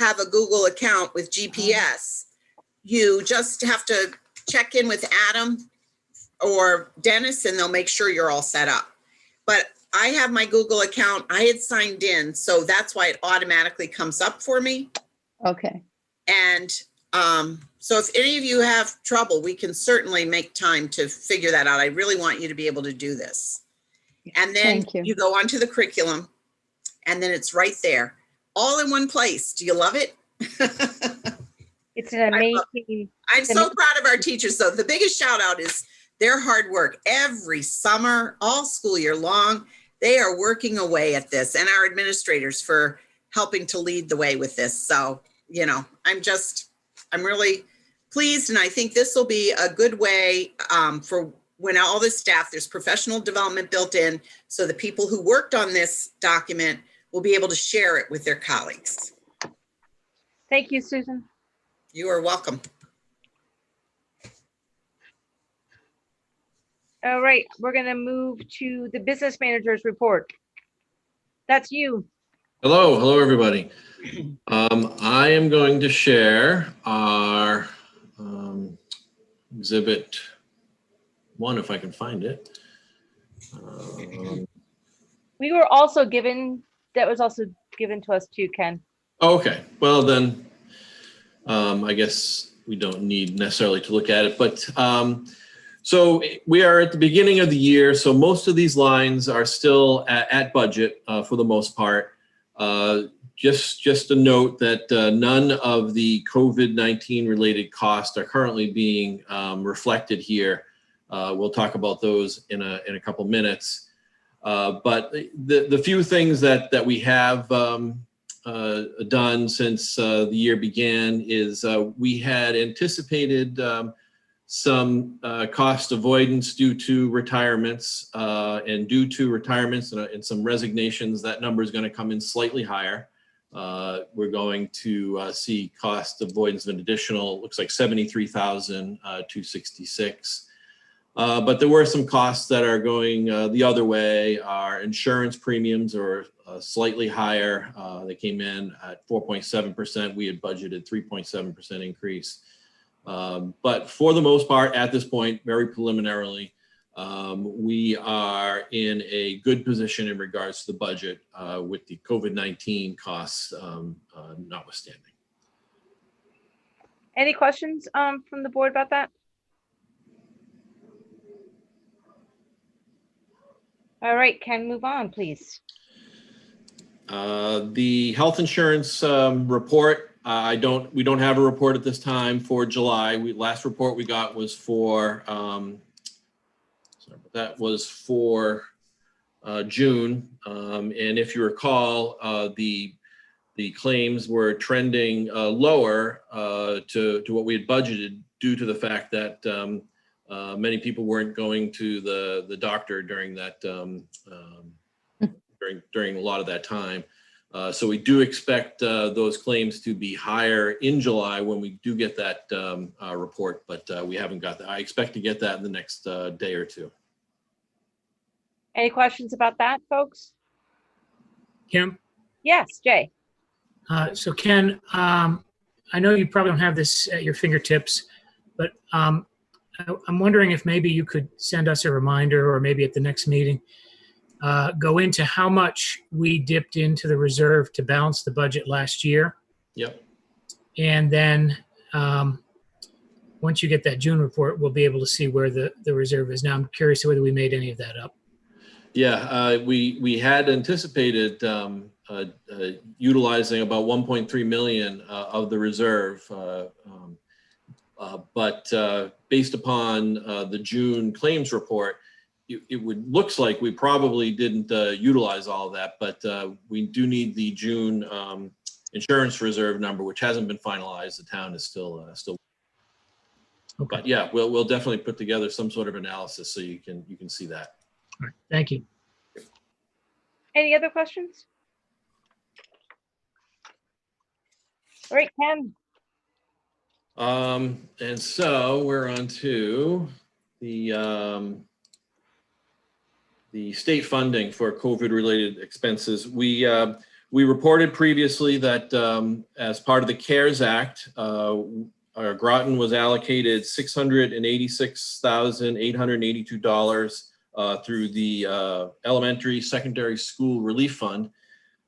have a Google account with GPS, you just have to check in with Adam or Dennis, and they'll make sure you're all set up. But I have my Google account. I had signed in, so that's why it automatically comes up for me. Okay. And so if any of you have trouble, we can certainly make time to figure that out. I really want you to be able to do this. And then you go onto the curriculum, and then it's right there, all in one place. Do you love it? It's an amazing. I'm so proud of our teachers, though. The biggest shout out is their hard work every summer, all school year long. They are working away at this, and our administrators for helping to lead the way with this. So, you know, I'm really pleased. And I think this will be a good way for when all the staff, there's professional development built in. So the people who worked on this document will be able to share it with their colleagues. Thank you, Susan. You are welcome. All right, we're going to move to the business manager's report. That's you. Hello, everybody. I am going to share our exhibit 1, if I can find it. We were also given, that was also given to us too, Ken. Okay, well then, I guess we don't need necessarily to look at it, but so we are at the beginning of the year, so most of these lines are still at budget for the most part. Just a note that none of the COVID-19 related costs are currently being reflected here. We'll talk about those in a couple minutes. But the few things that we have done since the year began is we had anticipated some cost avoidance due to retirements, and due to retirements and some resignations, that number is going to come in slightly higher. We're going to see cost avoidance of an additional, looks like 73,266. But there were some costs that are going the other way. Our insurance premiums are slightly higher. They came in at 4.7%. We had budgeted 3.7% increase. But for the most part, at this point, very preliminarily, we are in a good position in regards to the budget with the COVID-19 costs notwithstanding. Any questions from the board about that? All right, Ken, move on, please. The health insurance report, we don't have a report at this time for July. Last report we got was for, that was for June. And if you recall, the claims were trending lower to what we had budgeted due to the fact that many people weren't going to the doctor during that during a lot of that time. So we do expect those claims to be higher in July when we do get that report, but we haven't got that. I expect to get that in the next day or two. Any questions about that, folks? Kim? Yes, Jay. So Ken, I know you probably don't have this at your fingertips, but I'm wondering if maybe you could send us a reminder, or maybe at the next meeting, go into how much we dipped into the reserve to balance the budget last year. Yep. And then once you get that June report, we'll be able to see where the reserve is. Now, I'm curious whether we made any of that up. Yeah, we had anticipated utilizing about 1.3 million of the reserve, but based upon the June claims report, it looks like we probably didn't utilize all of that, but we do need the June insurance reserve number, which hasn't been finalized. The town is still. Okay. But yeah, we'll definitely put together some sort of analysis so you can see that. All right, thank you. Any other questions? All right, Ken. And so we're on to the state funding for COVID-related expenses. We reported previously that as part of the CARES Act, Groton was allocated $686,882 through the Elementary Secondary School Relief Fund,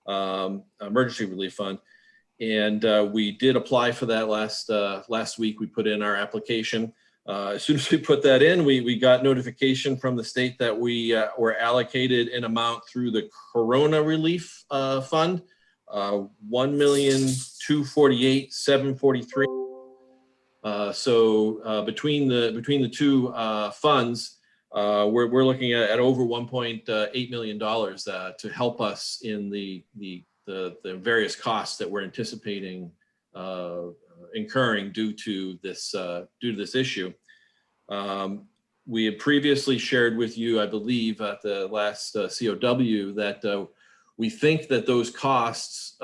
Emergency Relief Fund. And we did apply for that last week. We put in our application. As soon as we put that in, we got notification from the state that we were allocated an amount through the Corona Relief Fund, $1,248,743. So between the two funds, we're looking at over $1.8 million to help us in the various costs that we're anticipating incurring due to this issue. We had previously shared with you, I believe, at the last COW that we think that those costs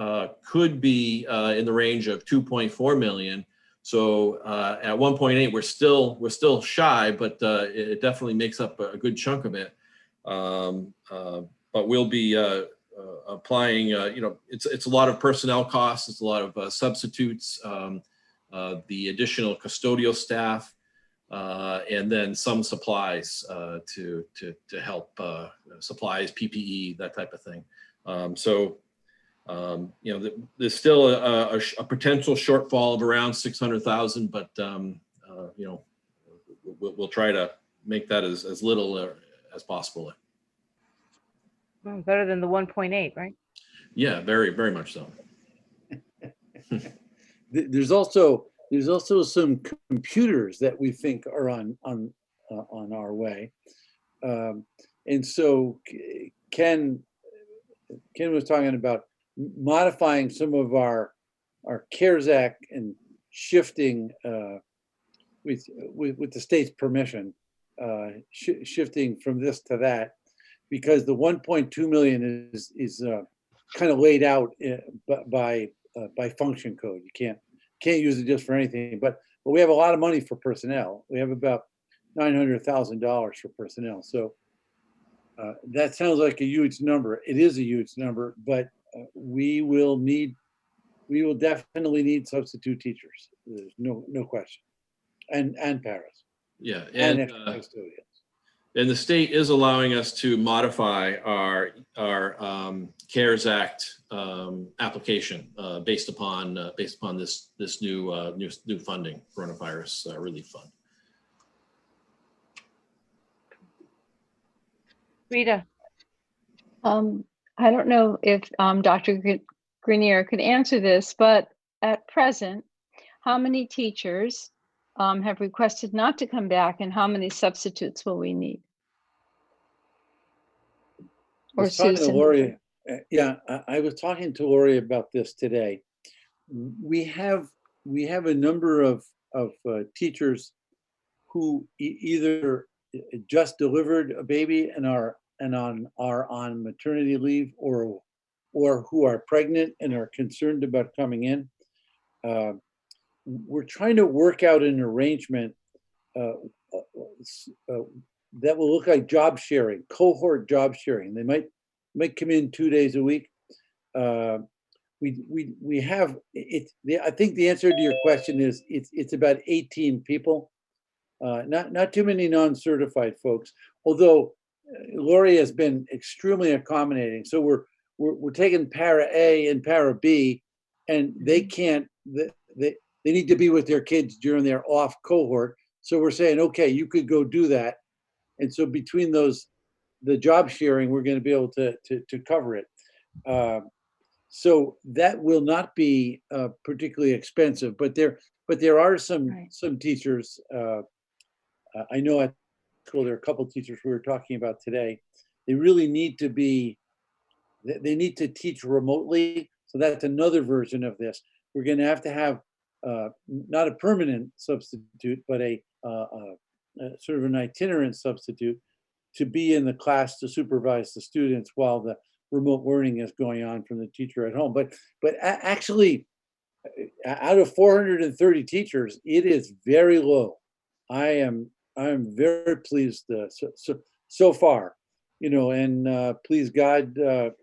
could be in the range of 2.4 million. So at 1.8, we're still shy, but it definitely makes up a good chunk of it. But we'll be applying. It's a lot of personnel costs. It's a lot of substitutes, the additional custodial staff, and then some supplies to help supplies, PPE, that type of thing. There's still a potential shortfall of around 600,000, but we'll try to make that as little as possible. Well, better than the 1.8, right? Yeah, very, very much so. There's also some computers that we think are on our way, and so Ken was talking about modifying some of our CARES Act and shifting with the state's permission, shifting from this to that, because the 1.2 million is kind of laid out by function code. You can't use it just for anything. But we have a lot of money for personnel. We have about $900,000 for personnel. So that sounds like a huge number. It is a huge number, but we will definitely need substitute teachers. There's no question. and paras Yeah, and and extra custodians. and the state is allowing us to modify our CARES Act application based upon this new funding, coronavirus relief fund. Rita, I don't know if Dr. Grenier could answer this, but at present, how many teachers have requested not to come back, and how many substitutes will we need? I Or was talking to Susan? Lori. Yeah, I was talking to Lori about this today. We have a number of teachers who either just delivered a baby and are on maternity leave, or who are pregnant and are concerned about coming in. We're trying to work out an arrangement that will look like job sharing, cohort job sharing. They might come in 2 days a week. We have it. I think the answer to your question is it's about 18 people. Not too many non-certified folks, although Lori has been extremely accommodating. So we're taking para A and para B, and they can't. They need to be with their kids during their off cohort. So we're saying, okay, you could go do that. And so between those, the job sharing, we're going to be able to cover it. So that will not be particularly expensive, but there are some teachers. I know at school there are a couple of teachers we were talking about today. They really need to be. They need to teach remotely. So that's another version of this. We're going to have not a permanent substitute, but a sort of an itinerant substitute to be in the class to supervise the students while the remote learning is going on from the teacher at home. But actually, out of 430 teachers, it is very low. I am very pleased so far, and please God, the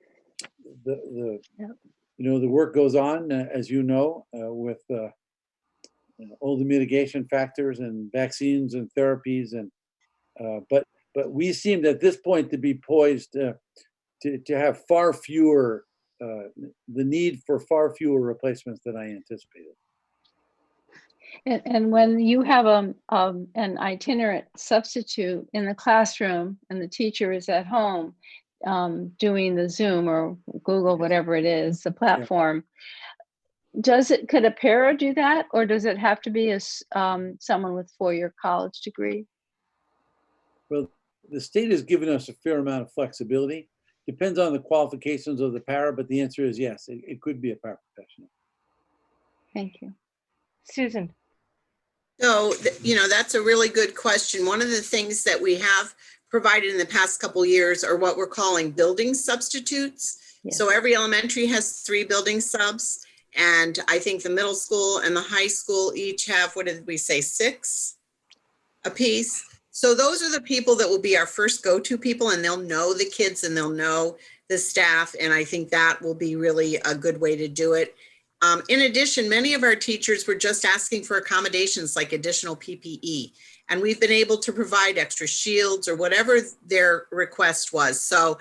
the work goes on, as with all the mitigation factors and vaccines and therapies, and but we seemed at this point to be poised to have far fewer, the need for far fewer replacements than I anticipated. And when you have an itinerant substitute in the classroom and the teacher is at home doing the Zoom or Google, whatever it is, the platform, could a para do that, or does it have to be someone with 4-year college degree? Well, the state has given us a fair amount of flexibility. Depends on the qualifications of the para, but the answer is yes, it could be a paraprofessional. Thank you. Susan. So, that's a really good question. One of the things that we have provided in the past couple of years are what we're calling building substitutes. Yes. So every elementary has 3 building subs. And I think the middle school and the high school each have, what did we say, 6 apiece. So those are the people that will be our first go-to people, and they'll know the kids and they'll know the staff. And I think that will be really a good way to do it. In addition, many of our teachers were just asking for accommodations like additional PPE, and we've been able to provide extra shields or whatever their request was. So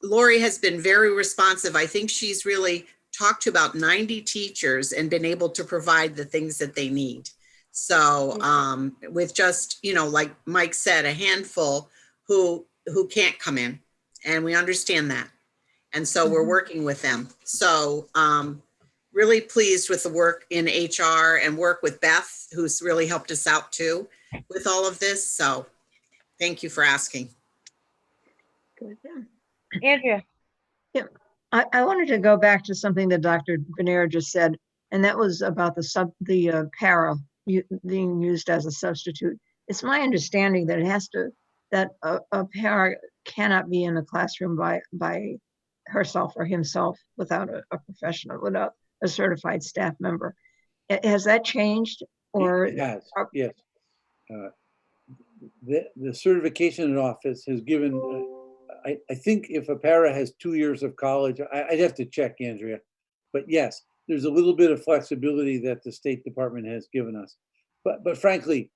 Lori has been very responsive. I think she's really talked to about 90 teachers and been able to provide the things that they need. So with just, like Mike said, a handful who can't come in, and we understand that. And so we're working with them. So really pleased with the work in HR and work with Beth, who's really helped us out too with all of this. So thank you for asking. Good. Andrea. Yeah, I wanted to go back to something that Dr. Grenier just said, and that was about the para being used as a substitute. It's my understanding that that a para cannot be in a classroom by herself or himself without a professional, without a certified staff member. Has that changed? Or it has, yes. The certification office has given, I think if a para has 2 years of college, I'd have to check, Andrea, but yes, there's a little bit of flexibility that the State Department has given us. But frankly,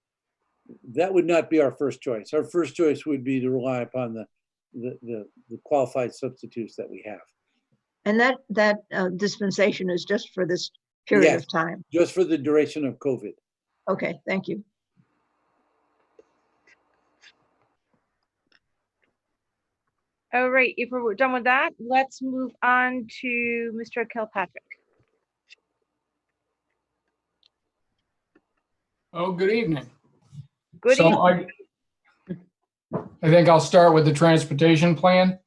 that would not be our first choice. Our first choice would be to rely upon the qualified substitutes that we have. And that dispensation is just for this period Yes. of time. Just for the duration of COVID. Okay, thank you. All right, if we're done with that, let's move on to Mr. Kilpatrick. Oh, good evening. Good So evening. I think I'll start with the transportation plan.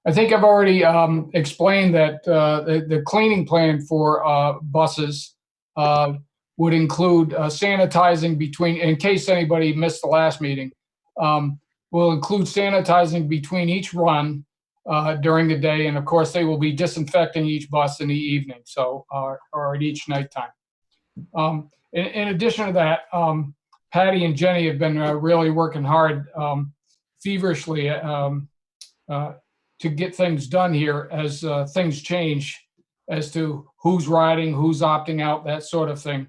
I think I've already explained that the cleaning plan for buses would include sanitizing between, in case anybody missed the last meeting, will include sanitizing between each run during the day. And of course, they will be disinfecting each bus in the evening, so or at each nighttime. In addition to that, Patty and Jenny have been really working hard, feverishly to get things done here as things change as to who's riding, who's opting out, that sort of thing.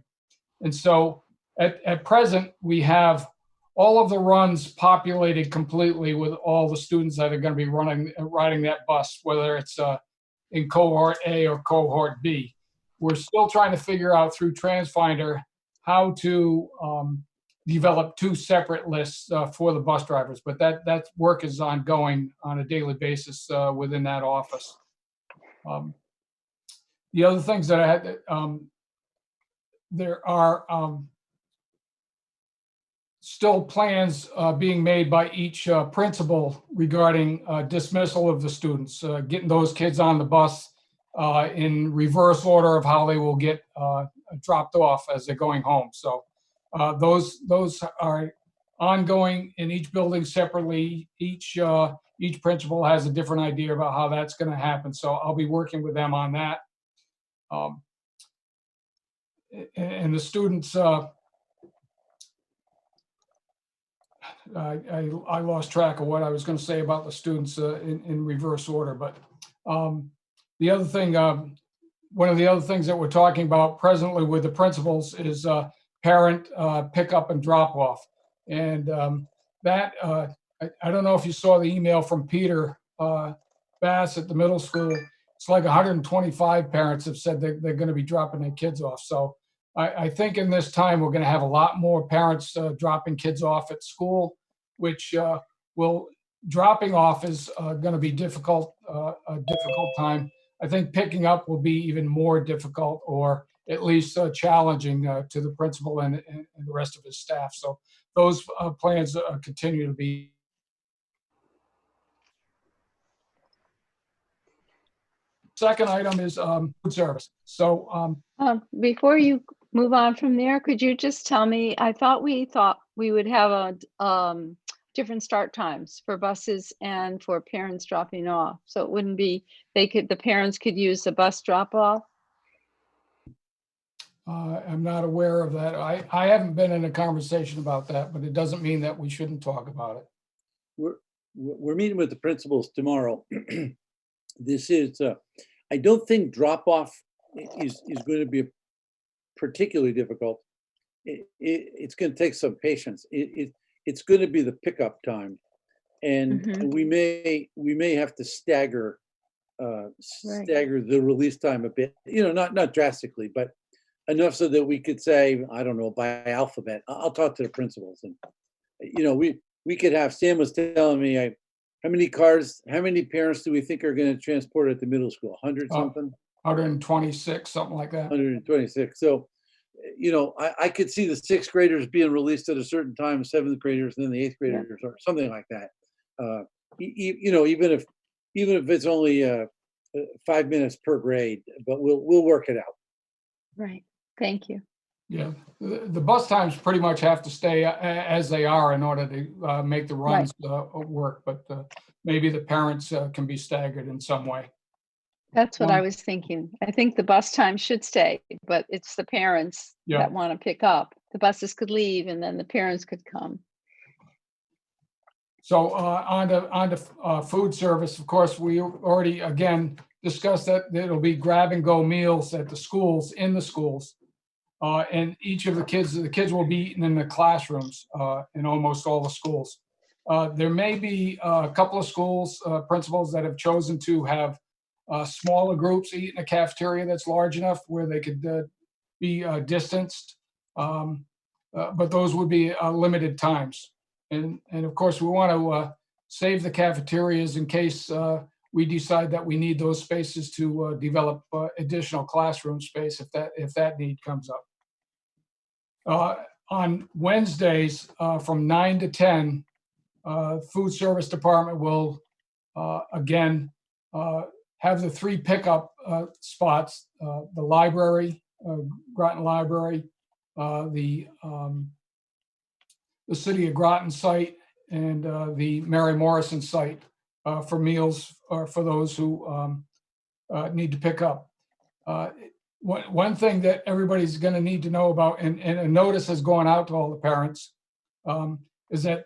And so at present, we have all of the runs populated completely with all the students that are going to be riding that bus, whether it's in cohort A or cohort B. We're still trying to figure out through TransFinder how to develop two separate lists for the bus drivers, but that work is ongoing on a daily basis within that office. The other things that I had, there are still plans being made by each principal regarding dismissal of the students, getting those kids on the bus in reverse order of how they will get dropped off as they're going home. So those are ongoing in each building separately. Each principal has a different idea about how that's going to happen. So I'll be working with them on that. And the students, I lost track of what I was going to say about the students in reverse order. But the other thing, one of the other things that we're talking about presently with the principals is parent pickup and drop off. And that, I don't know if you saw the email from Peter Bass at the middle school. It's like 125 parents have said they're going to be dropping their kids off. So I think in this time, we're going to have a lot more parents dropping kids off at school, which dropping off is going to be a difficult time. I think picking up will be even more difficult, or at least challenging to the principal and the rest of his staff. So those plans continue to be. Second item is food service. So before you move on from there, could you just tell me, I thought we would have a different start times for buses and for parents dropping off. So it wouldn't be, the parents could use the bus drop off. I'm not aware of that. I haven't been in a conversation about that, but it doesn't mean that we shouldn't talk about it. We're meeting with the principals tomorrow. This is, I don't think drop off is going to be particularly difficult. It's going to take some patience. It's going to be the pickup time, and we may have to stagger the release time a bit. Not drastically, but enough so that we could say, I don't know, by alphabet. I'll talk to the principals, and we could have. Sam was telling me, how many parents do we think are going to transport at the middle school? 100 something. 126, something like that. 126. So, I could see the sixth graders being released at a certain time, seventh graders, and then the eighth graders, or something like that. Even if it's only 5 minutes per grade, but we'll work it out. Right. Thank you. Yeah, the bus times pretty much have to stay as they are in order to make the runs work, but maybe the parents can be staggered in some way. That's what I was thinking. I think the bus time should stay, but it's the parents that want to pick up. The buses could leave and then the parents could come. So on to food service, of course, we already, again, discussed that it'll be grab and go meals at the schools, in the schools. And each of the kids will be eaten in the classrooms in almost all the schools. There may be a couple of schools, principals that have chosen to have smaller groups eat in a cafeteria that's large enough where they could be distanced. But those would be limited times. And of course, we want to save the cafeterias in case we decide that we need those spaces to develop additional classroom space if that need comes up. On Wednesdays from 9 to 10, food service department will again have the 3 pickup spots: the library, Groton Library, the City of Groton site, and the Mary Morrison site for meals for those who need to pick up. One thing that everybody's going to need to know about, and a notice has gone out to all the parents, is that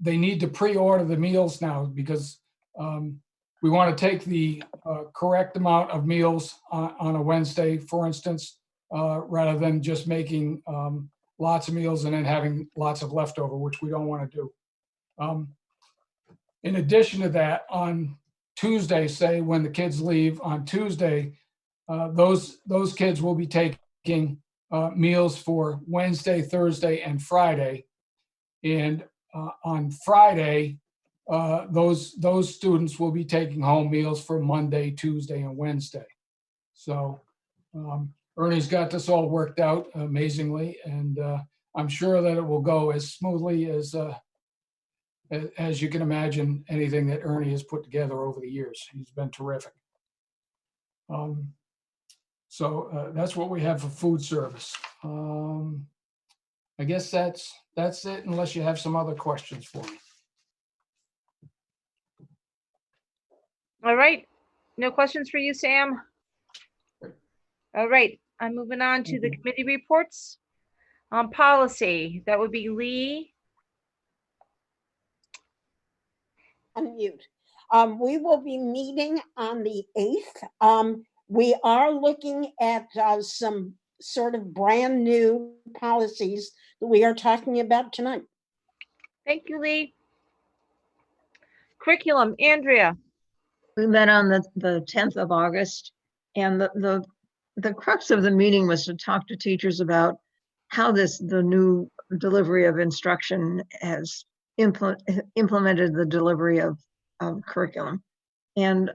they need to pre-order the meals now, because we want to take the correct amount of meals on a Wednesday, for instance, rather than just making lots of meals and then having lots of leftover, which we don't want to do. In addition to that, on Tuesday, say when the kids leave on Tuesday, those kids will be taking meals for Wednesday, Thursday, and Friday. And on Friday, those students will be taking home meals for Monday, Tuesday, and Wednesday. So Ernie's got this all worked out amazingly, and I'm sure that it will go as smoothly as you can imagine anything that Ernie has put together over the years. He's been terrific. So that's what we have for food service. I guess that's it, unless you have some other questions for me. All right. No questions for you, Sam? All right. I'm moving on to the committee reports. On policy, that would be Lee. Unmute. We will be meeting on the 8th. We are looking at some sort of brand new policies that we are talking about tonight. Thank you, Lee. Curriculum, Andrea. We met on the 10th of August, and the crux of the meeting was to talk to teachers about how the new delivery of instruction has implemented the delivery of curriculum. And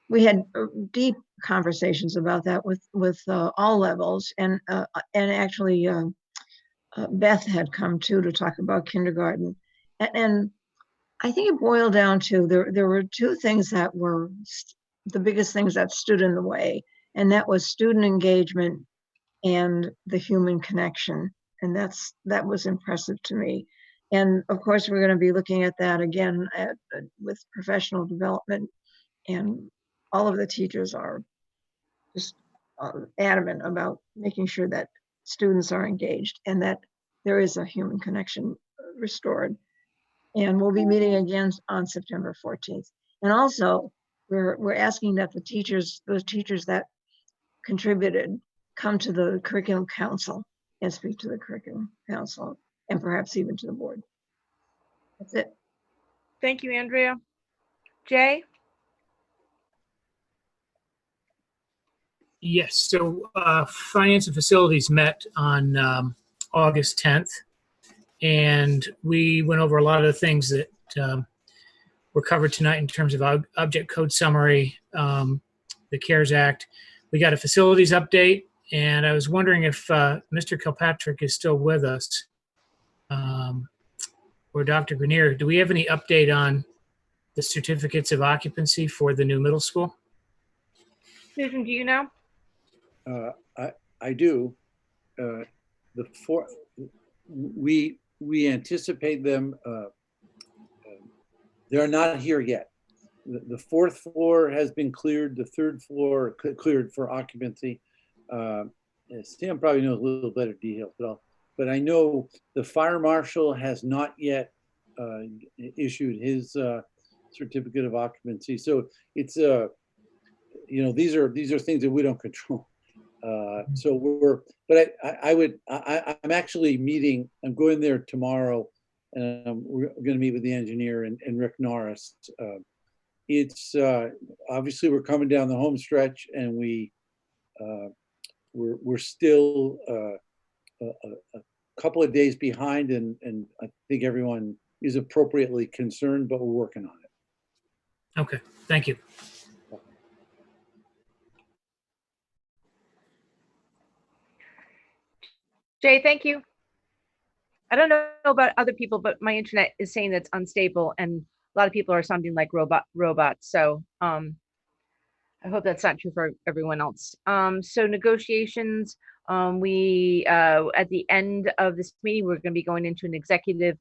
we had deep conversations about that with all levels, and actually Beth had come too to talk about kindergarten. And I think it boiled down to there were 2 things that were the biggest things that stood in the way, and that was student engagement and the human connection. And that was impressive to me. And of course, we're going to be looking at that again with professional development, and all of the teachers are just adamant about making sure that students are engaged and that there is a human connection restored. And we'll be meeting again on September 14th. And also, we're asking that those teachers that contributed come to the curriculum council and speak to the curriculum council, and perhaps even to the board. That's it. Thank you, Andrea. Jay? Yes, so Finance and Facilities met on August 10th, and we went over a lot of the things that were covered tonight in terms of object code summary, the CARES Act. We got a facilities update, and I was wondering if Mr. Kilpatrick is still with us, or Dr. Grenier. Do we have any update on the certificates of occupancy for the new middle school? Susan, do you know? I do. We anticipate them. They're not here yet. The 4th floor has been cleared. The 3rd floor cleared for occupancy. Sam probably knows a little better details, but I know the fire marshal has not yet issued his certificate of occupancy. So it's these are things that we don't control. But I'm actually meeting, I'm going there tomorrow, and we're going to meet with the engineer and Rick Norris. It's obviously we're coming down the home stretch, and we're still a couple of days behind, and I think everyone is appropriately concerned, but we're working on it. Okay, thank you. Jay, thank you. I don't know about other people, but my internet is saying it's unstable, and a lot of people are sounding like robots. So I hope that's not true for everyone else. So negotiations, we at the end of this meeting, we're going to be going into an executive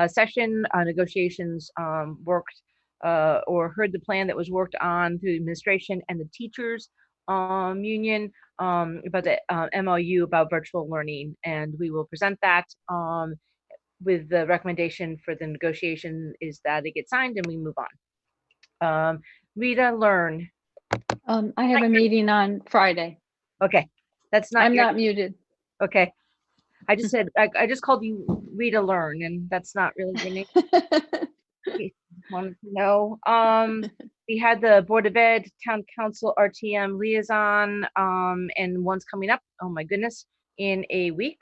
session. Negotiations worked or heard the plan that was worked on through the administration and the teachers union about the MOU about virtual learning, and we will present that with the recommendation for the negotiation is that it gets signed and we move on. Rita, learn. I have a meeting on Friday. Okay, that's not. I'm not muted. Okay, I just said I just called you Rita Learn, and that's not really your name. Wanted to know. We had the Board of Ed, Town Council, RTM liaison, and one's coming up. Oh my goodness, in a week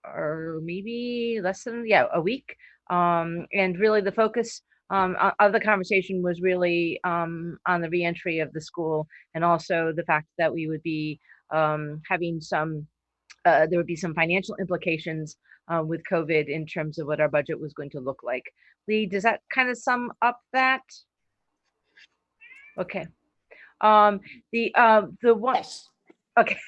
or maybe less than a week. And really the focus of the conversation was really on the reentry of the school, and also the fact that we would be having some there would be some financial implications with COVID in terms of what our budget was going to look like. Lee, does that kind of sum up that? Okay. The one. Yes. Okay.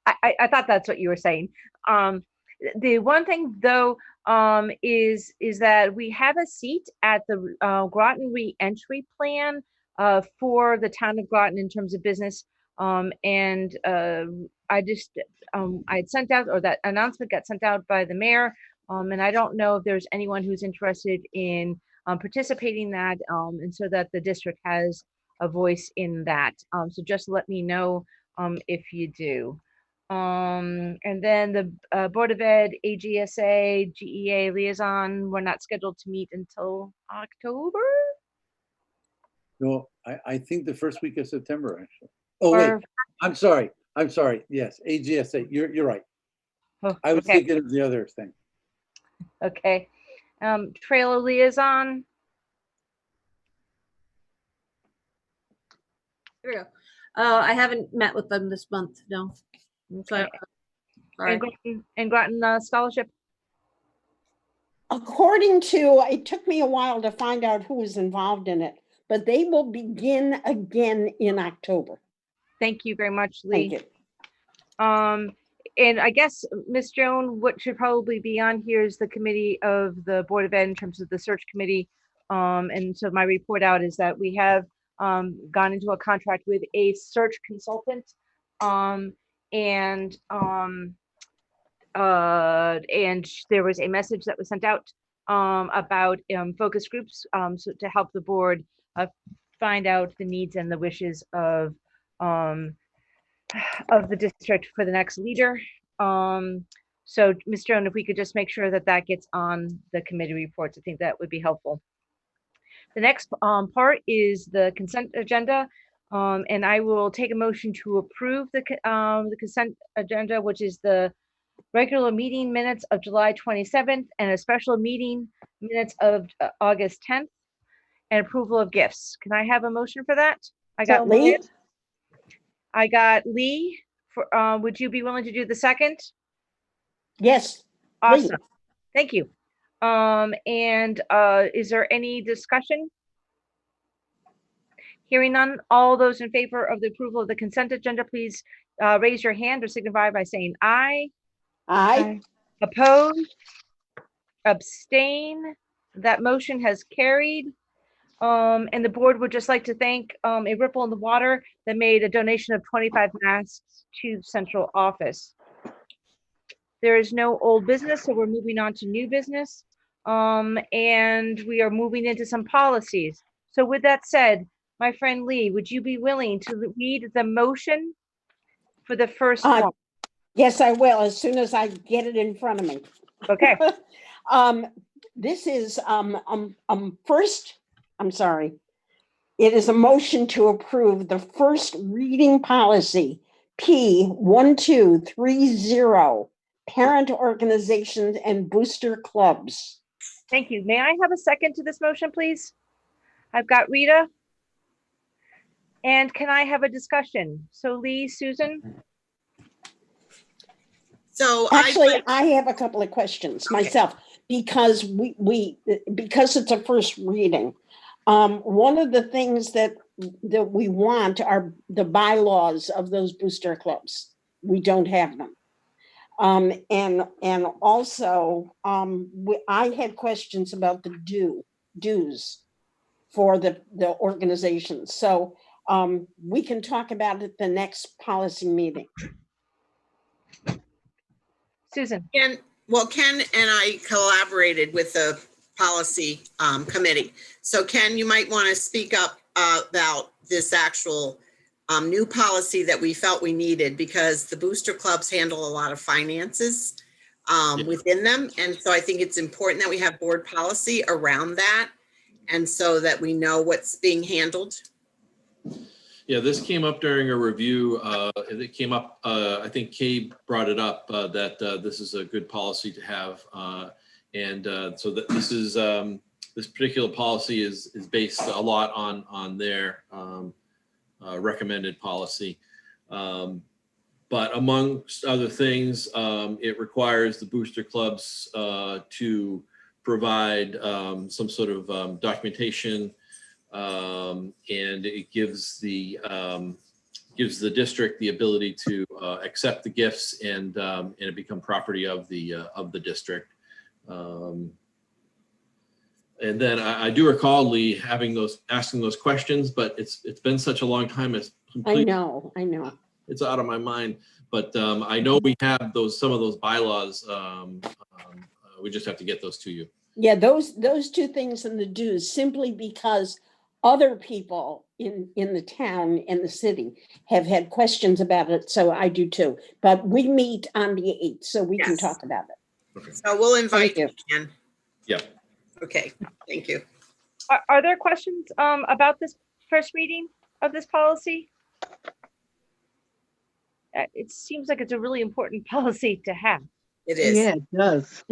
I thought that's what you were saying. The one thing though is that we have a seat at the Groton re-entry plan for the town of Groton in terms of business. And I had sent out, or that announcement got sent out by the mayor. And I don't know if there's anyone who's interested in participating in that, and so that the district has a voice in that. So just let me know if you do. And then the Board of Ed, AGSA, GEA liaison, we're not scheduled to meet until October. No, I think the first week of September, actually. Oh, wait, I'm sorry. Yes, AGSA, you're right. Oh, I was okay. thinking of the other thing. Okay. Trailer liaison. Here we go. I haven't met with them this month, no. So, sorry. And Groton scholarship. According to, it took me a while to find out who was involved in it, but they will begin again in October. Thank you very much, Lee. Thank you. And I guess, Ms. Joan, what should probably be on here is the committee of the Board of Ed in terms of the search committee. And so my report out is that we have gone into a contract with a search consultant. And there was a message that was sent out about focus groups so to help the board find out the needs and the wishes of the district for the next leader. So Ms. Joan, if we could just make sure that that gets on the committee reports, I think that would be helpful. The next part is the consent agenda. And I will take a motion to approve the consent agenda, which is the regular meeting minutes of July 27th and a special meeting minutes of August 10th, and approval of gifts. Can I have a motion for that? I got Lee. I got Lee. For, would you be willing to do the second? Yes. Awesome. Lee. Thank you. And is there any discussion? Hearing none, all those in favor of the approval of the consent agenda, please raise your hand or signify by saying aye. Aye. Opposed? Abstain? That motion has carried. And the board would just like to thank a Ripple in the Water that made a donation of 25 masks to central office. There is no old business, so we're moving on to new business. And we are moving into some policies. So with that said, my friend Lee, would you be willing to read the motion for the first Uh, one? Yes, I will, as soon as I get it in front of me. Okay, This is, first, I'm sorry. It is a motion to approve the first reading policy, P1230, parent organizations and booster clubs. thank you. May I have a second to this motion, please? I've got Rita. And can I have a discussion? So Lee, Susan? So Actually, I have a couple of questions Okay. myself, because because it's a first reading. One of the things that we want are the bylaws of those booster clubs. We don't have them. And also, I had questions about the dues for the organizations. So we can talk about it at the next policy meeting. Susan? Ken and I collaborated with the policy committee. So Ken, you might want to speak up about this actual new policy that we felt we needed, because the booster clubs handle a lot of finances within them. And so I think it's important that we have board policy around that, and so that we know what's being handled. Yeah, this came up during a review. It came up, I think Kay brought it up, that this is a good policy to have. So that this particular policy is based a lot on their recommended policy. But amongst other things, it requires the booster clubs to provide some sort of documentation, and it gives the district the ability to accept the gifts and it become property of the district. And then I do recall Lee asking those questions, but it's been such a long time. I know. It's out of my mind, but I know we have some of those bylaws. We just have to get those to you. Yeah, those two things in the dues, simply because other people in the town and the city have had questions about it. So I do too. But we meet on the 8th, so we can Yes. talk about it. Okay. So we'll invite Thank you, Ken. Yeah. Okay, thank you. Are there questions about this first reading of this policy? It seems like it's a really important policy to have. It is. Yeah, it does.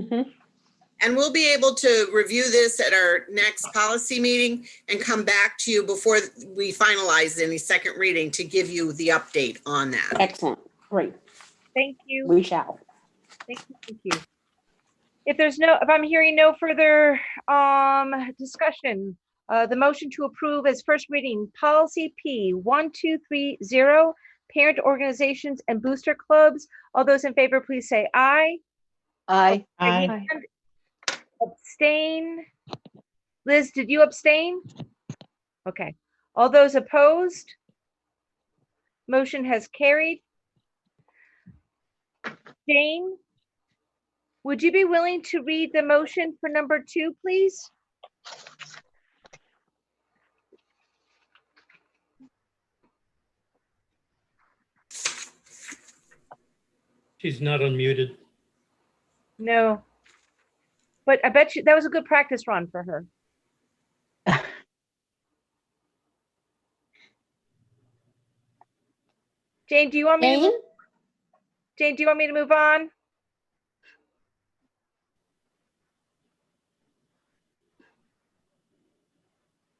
And we'll be able to review this at our next policy meeting and come back to you before we finalize any second reading to give you the update on that. Excellent. Great. Thank you. We shall. Thank you. If I'm hearing no further discussion, the motion to approve as first reading policy P1230, parent organizations and booster clubs. All those in favor, please say aye. Aye. Aye. Abstain. Liz, did you abstain? Okay. All those opposed? Motion has carried. Jane, would you be willing to read the motion for number 2, please? She's not unmuted. No. But I bet you that was a good practice run for her. Jane, do you want me to Jane, do you want me to move on?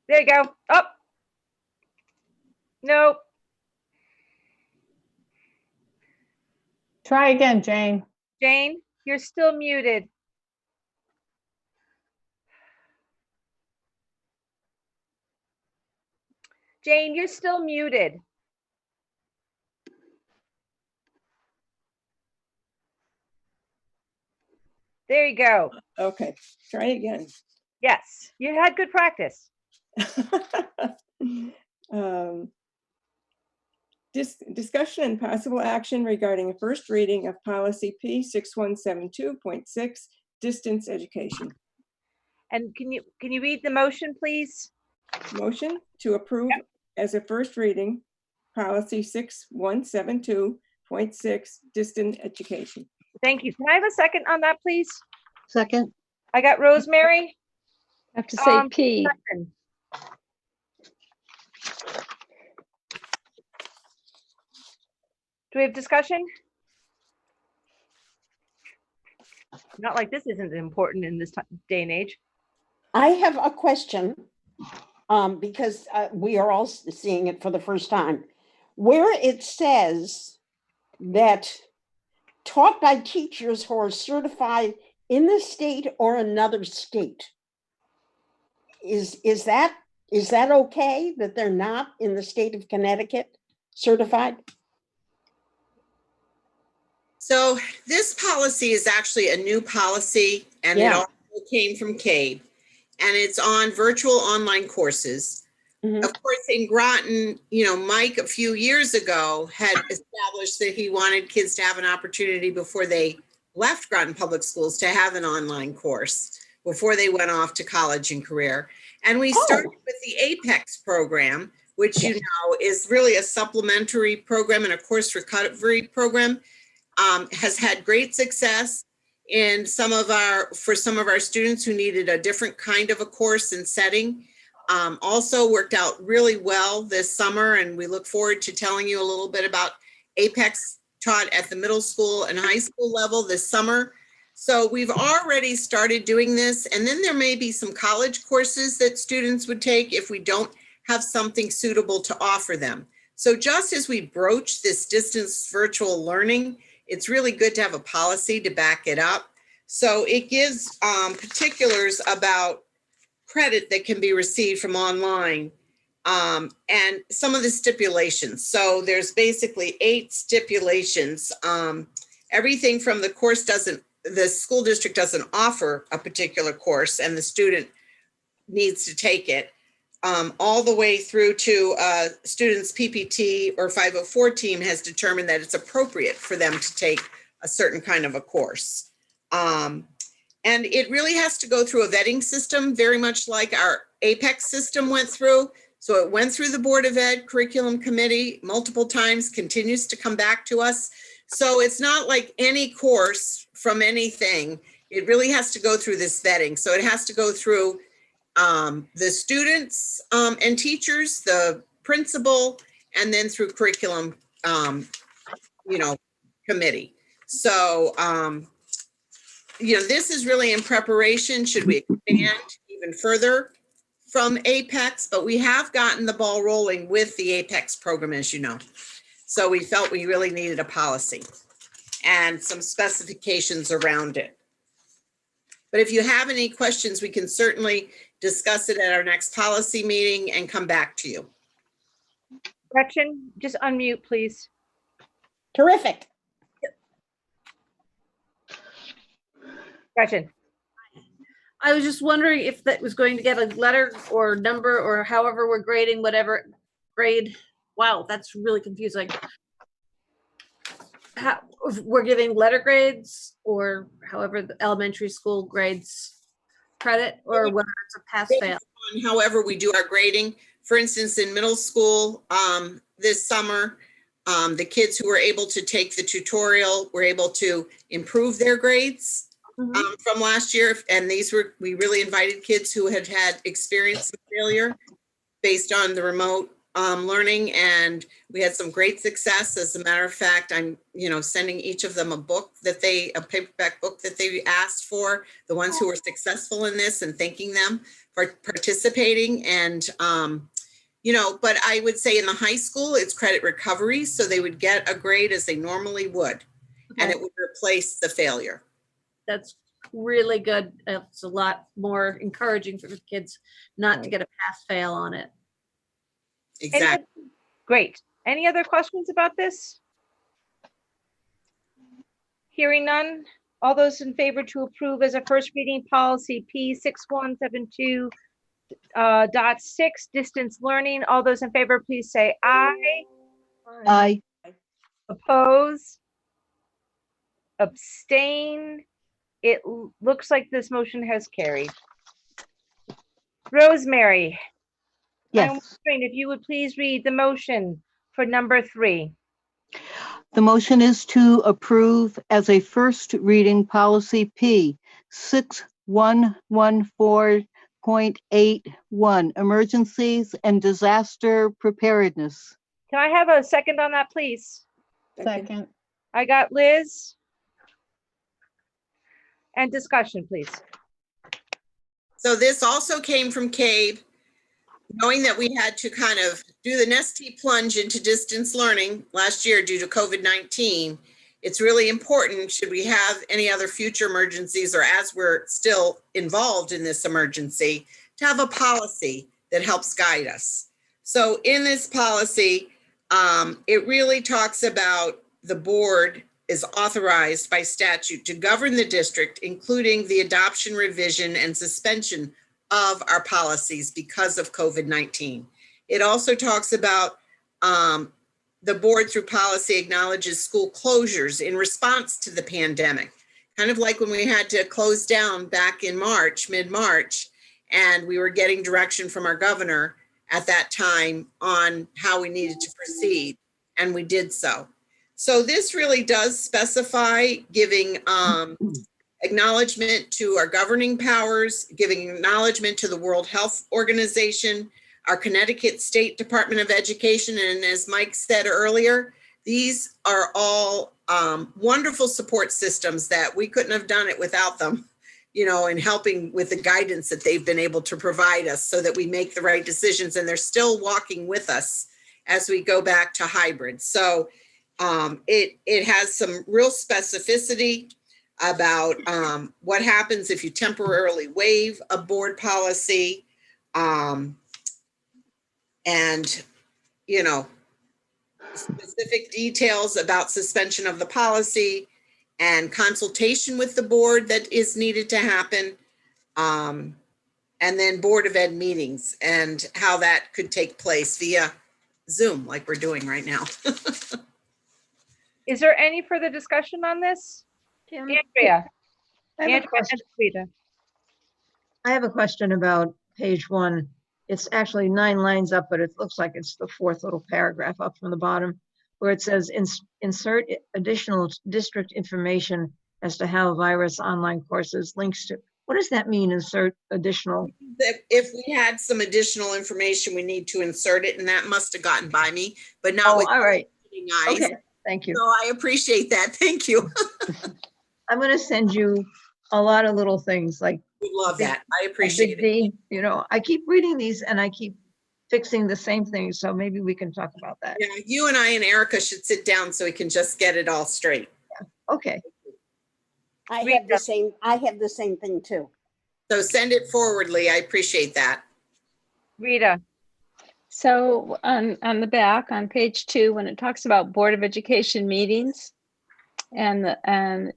There you go. Oh. No. Try again, Jane. Jane, you're still muted. Jane, you're still muted. There you go. Okay, try again. Yes, you had good practice. Discussion and possible action regarding a first reading of policy P6172.6, distance education. And can you read the motion, please? Motion to approve as a first reading, policy 6172 distant education. Thank you. Can I have a second on that, please? Second. I got Rosemary. I have to say P. Discussion. Do we have discussion? Not like this isn't important in this day and age. I have a question, because we are all seeing it for the first time. Where it says that taught by teachers who are certified in the state or another state, is that okay that they're not in the state of Connecticut certified? So this policy is actually a new policy, and it Yeah. also came from CABE, and it's on virtual online courses. Mhm. Of course, in Groton, Mike a few years ago had established that he wanted kids to have an opportunity before they left Groton Public Schools to have an online course before they went off to college and career. And we started with the APEX program, which is really a supplementary program and a course recovery program. Has had great success in for some of our students who needed a different kind of a course and setting. Also worked out really well this summer, and we look forward to telling you a little bit about APEX taught at the middle school and high school level this summer. So we've already started doing this, and then there may be some college courses that students would take if we don't have something suitable to offer them. So just as we broach this distance virtual learning, it's really good to have a policy to back it up. So it gives particulars about credit that can be received from online and some of the stipulations. So there's basically 8 stipulations. Everything from the school district doesn't offer a particular course and the student needs to take it, all the way through to students' PPT or 504 team has determined that it's appropriate for them to take a certain kind of a course. And it really has to go through a vetting system, very much like our APEX system went through. So it went through the Board of Ed Curriculum Committee multiple times, continues to come back to us. So it's not like any course from anything. It really has to go through this vetting. So it has to go through the students and teachers, the principal, and then through curriculum, committee. So, this is really in preparation. Should we expand even further from APEX? But we have gotten the ball rolling with the APEX program, as you know. So we felt we really needed a policy and some specifications around it. But if you have any questions, we can certainly discuss it at our next policy meeting and come back to you. Gretchen, just unmute, please. Terrific. Gretchen. I was just wondering if that was going to get a letter or number or however we're grading, whatever grade. Wow, that's really confusing. How, if we're giving letter grades or however the elementary school grades credit, or whether it's a pass fail. However we do our grading. For instance, in middle school this summer, the kids who were able to take the tutorial were able to improve their grades from last year. And we really invited kids who had experience in failure based on the remote learning, and we had some great success. As a matter of fact, I'm sending each of them a paperback book that they asked for, the ones who were successful in this, and thanking them for participating. And but I would say in the high school it's credit recovery, so they would get a grade as they normally would, and it would replace the failure. That's really good. It's a lot more encouraging for the kids not to get a pass fail on it. Exactly. Great. Any other questions about this? Hearing none. All those in favor to approve as a first reading policy P6172.6 distance learning. All those in favor, please say aye. Aye. Oppose? Abstain? It looks like this motion has carried. Rosemary. I'm Yes. wondering if you would please read the motion for number 3. The motion is to approve as a first reading policy P 6114.81, emergencies and disaster preparedness. Can I have a second on that, please? Second. I got Liz. And discussion, please. So this also came from CABE, knowing that we had to kind of do the nesty plunge into distance learning last year due to COVID-19. It's really important, should we have any other future emergencies or as we're still involved in this emergency, to have a policy that helps guide us. So in this policy, it really talks about the board is authorized by statute to govern the district, including the adoption, revision, and suspension of our policies because of COVID-19. It also talks about the board through policy acknowledges school closures in response to the pandemic, kind of like when we had to close down back in March, mid-March, and we were getting direction from our governor at that time on how we needed to proceed, and we did so. So this really does specify giving acknowledgement to our governing powers, giving acknowledgement to the World Health Organization, our Connecticut State Department of Education, and as Mike said earlier, these are all wonderful support systems that we couldn't have done it without them, you know, and helping with the guidance that they've been able to provide us so that we make the right decisions, and they're still walking with us as we go back to hybrid. So it has some real specificity about what happens if you temporarily waive a board policy, and, you know, specific details about suspension of the policy and consultation with the board that is needed to happen. And then Board of Ed meetings and how that could take place via Zoom like we're doing right now. Is there any further discussion on this? Andrea. I have a question. Rita. I have a question about page 1. It's actually 9 lines up, but it looks like it's the 4th little paragraph up from the bottom, where it says insert additional district information as to how virus online courses links to. What does that mean, insert additional? If we had some additional information, we need to insert it, and that must have gotten by me, but not with all right. eyes. Okay, thank you. So I appreciate that. Thank you. I'm going to send you a lot of little things like. We love that. I appreciate it. You know, I keep reading these and I keep fixing the same thing. So maybe we can talk about that. Yeah, you and I and Erica should sit down so we can just get it all straight. Yeah. Okay. I have the same thing too. So send it forwardly. I appreciate that. Rita. So on the back, on page 2, when it talks about Board of Education meetings, and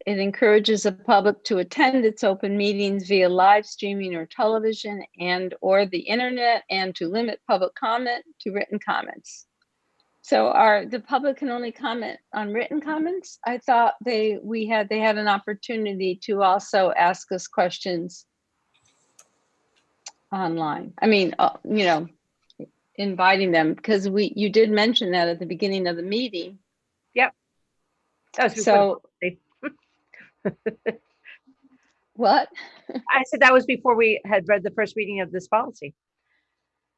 it encourages the public to attend its open meetings via live streaming or television and or the internet, and to limit public comment to written comments. So the public can only comment on written comments? I thought they had an opportunity to also ask us questions online. I mean, you know, inviting them, because you did mention that at the beginning of the meeting. Yep. So what? I said that was before we had read the first reading of this policy.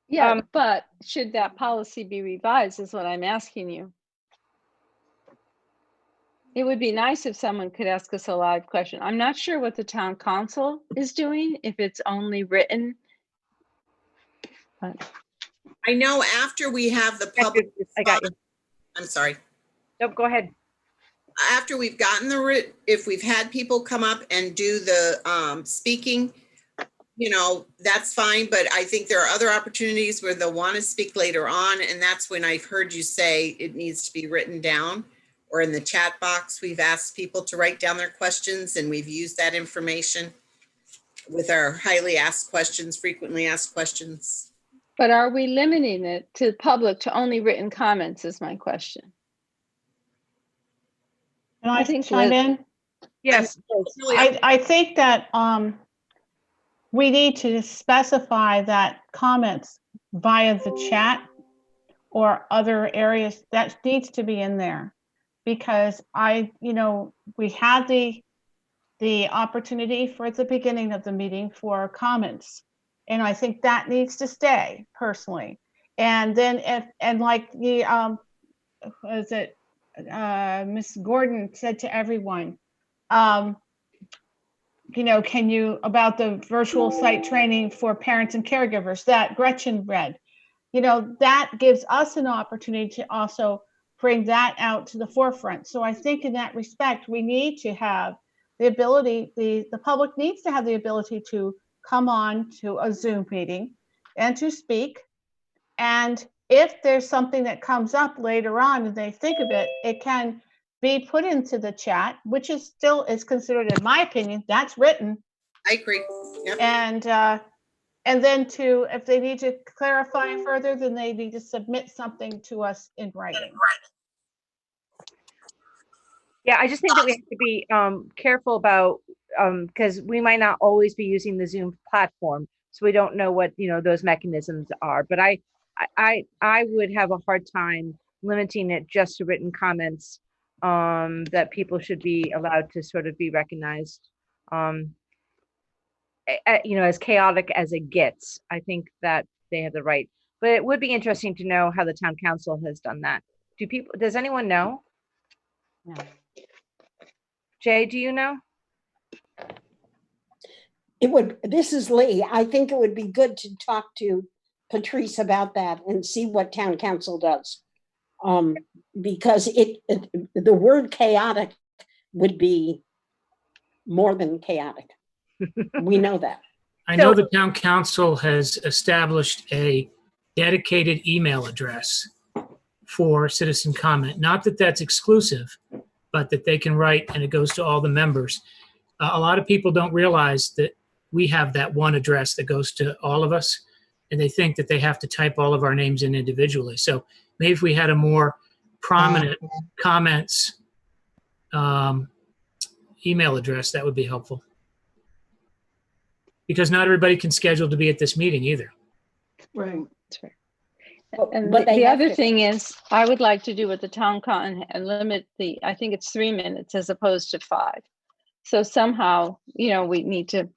Yeah, but should that policy be revised is what I'm asking you. It would be nice if someone could ask us a live question. I'm not sure what the town council is doing, if it's only written. But I know after we have the public. I got you. I'm sorry. Nope, go ahead. After we've gotten if we've had people come up and do the speaking, you know, that's fine. But I think there are other opportunities where they'll want to speak later on. And that's when I've heard you say it needs to be written down, or in the chat box, we've asked people to write down their questions, and we've used that information with our highly asked questions, frequently asked questions. But are we limiting it to the public to only written comments is my question. Can I chime in? Yes. I think that we need to specify that comments via the chat or other areas, that needs to be in there. because we had the opportunity for at the beginning of the meeting for comments. And I think that needs to stay personally. And then like was it Miss Gordon said to everyone, can you, about the virtual site training for parents and caregivers that Gretchen read, that gives us an opportunity to also bring that out to the forefront. So I think in that respect, we need to have the ability, the public needs to have the ability to come on to a Zoom meeting and to speak. And if there's something that comes up later on and they think of it, it can be put into the chat, which is considered, in my opinion, that's written. I agree. Yep. And then if they need to clarify further, then they need to submit something to us in writing. Yeah, I just think that we have to be careful about, because we might not always be using the Zoom platform, so we don't know what those mechanisms are. But I would have a hard time limiting it just to written comments, that people should be allowed to sort of be recognized. As chaotic as it gets, I think that they have the right. But it would be interesting to know how the town council has done that. Does anyone know? No. Jay, do you know? This is Lee. I think it would be good to talk to Patrice about that and see what town council does. Because the word chaotic would be more than chaotic. We know that. I know the town council has established a dedicated email address for citizen comment. Not that that's exclusive, but that they can write and it goes to all the members. A lot of people don't realize that we have that one address that goes to all of us, and they think that they have to type all of our names in individually. So maybe if we had a more prominent comments email address, that would be helpful. Because not everybody can schedule to be at this meeting either. Right. And But the other thing is, I would like to do with the town con and limit I think it's 3 minutes as opposed to 5. So somehow, we need to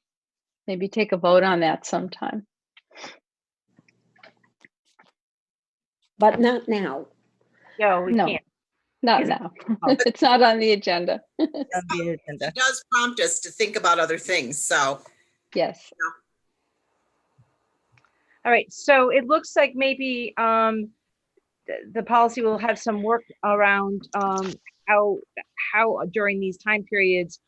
maybe take a vote on that sometime. But not now. No, we can't. Not now. It's not on the agenda. It does prompt us to think about other things, so. Yes. All right, so it looks like maybe the policy will have some work around how during these time periods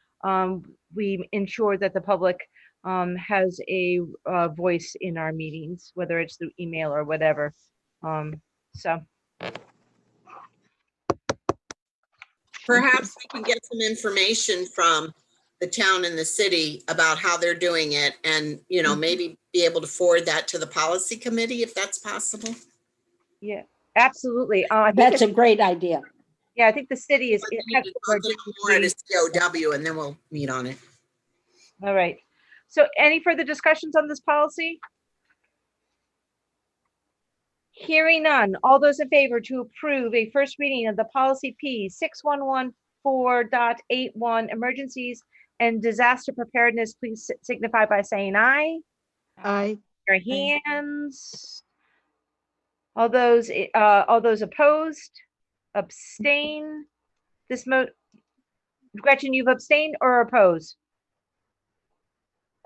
we ensure that the public has a voice in our meetings, whether it's through email or whatever. So Perhaps we can get some information from the town and the city about how they're doing it and, maybe be able to forward that to the policy committee if that's possible. yeah, absolutely. That's a great idea. Yeah, I think the city is. More at a COW and then we'll meet on it. All right. So any further discussions on this policy? Hearing none. All those in favor to approve a first reading of the policy P 6114.81 emergencies and disaster preparedness, please signify by saying aye. Aye. Your hands. All those opposed, abstain. Gretchen, you've abstained or opposed?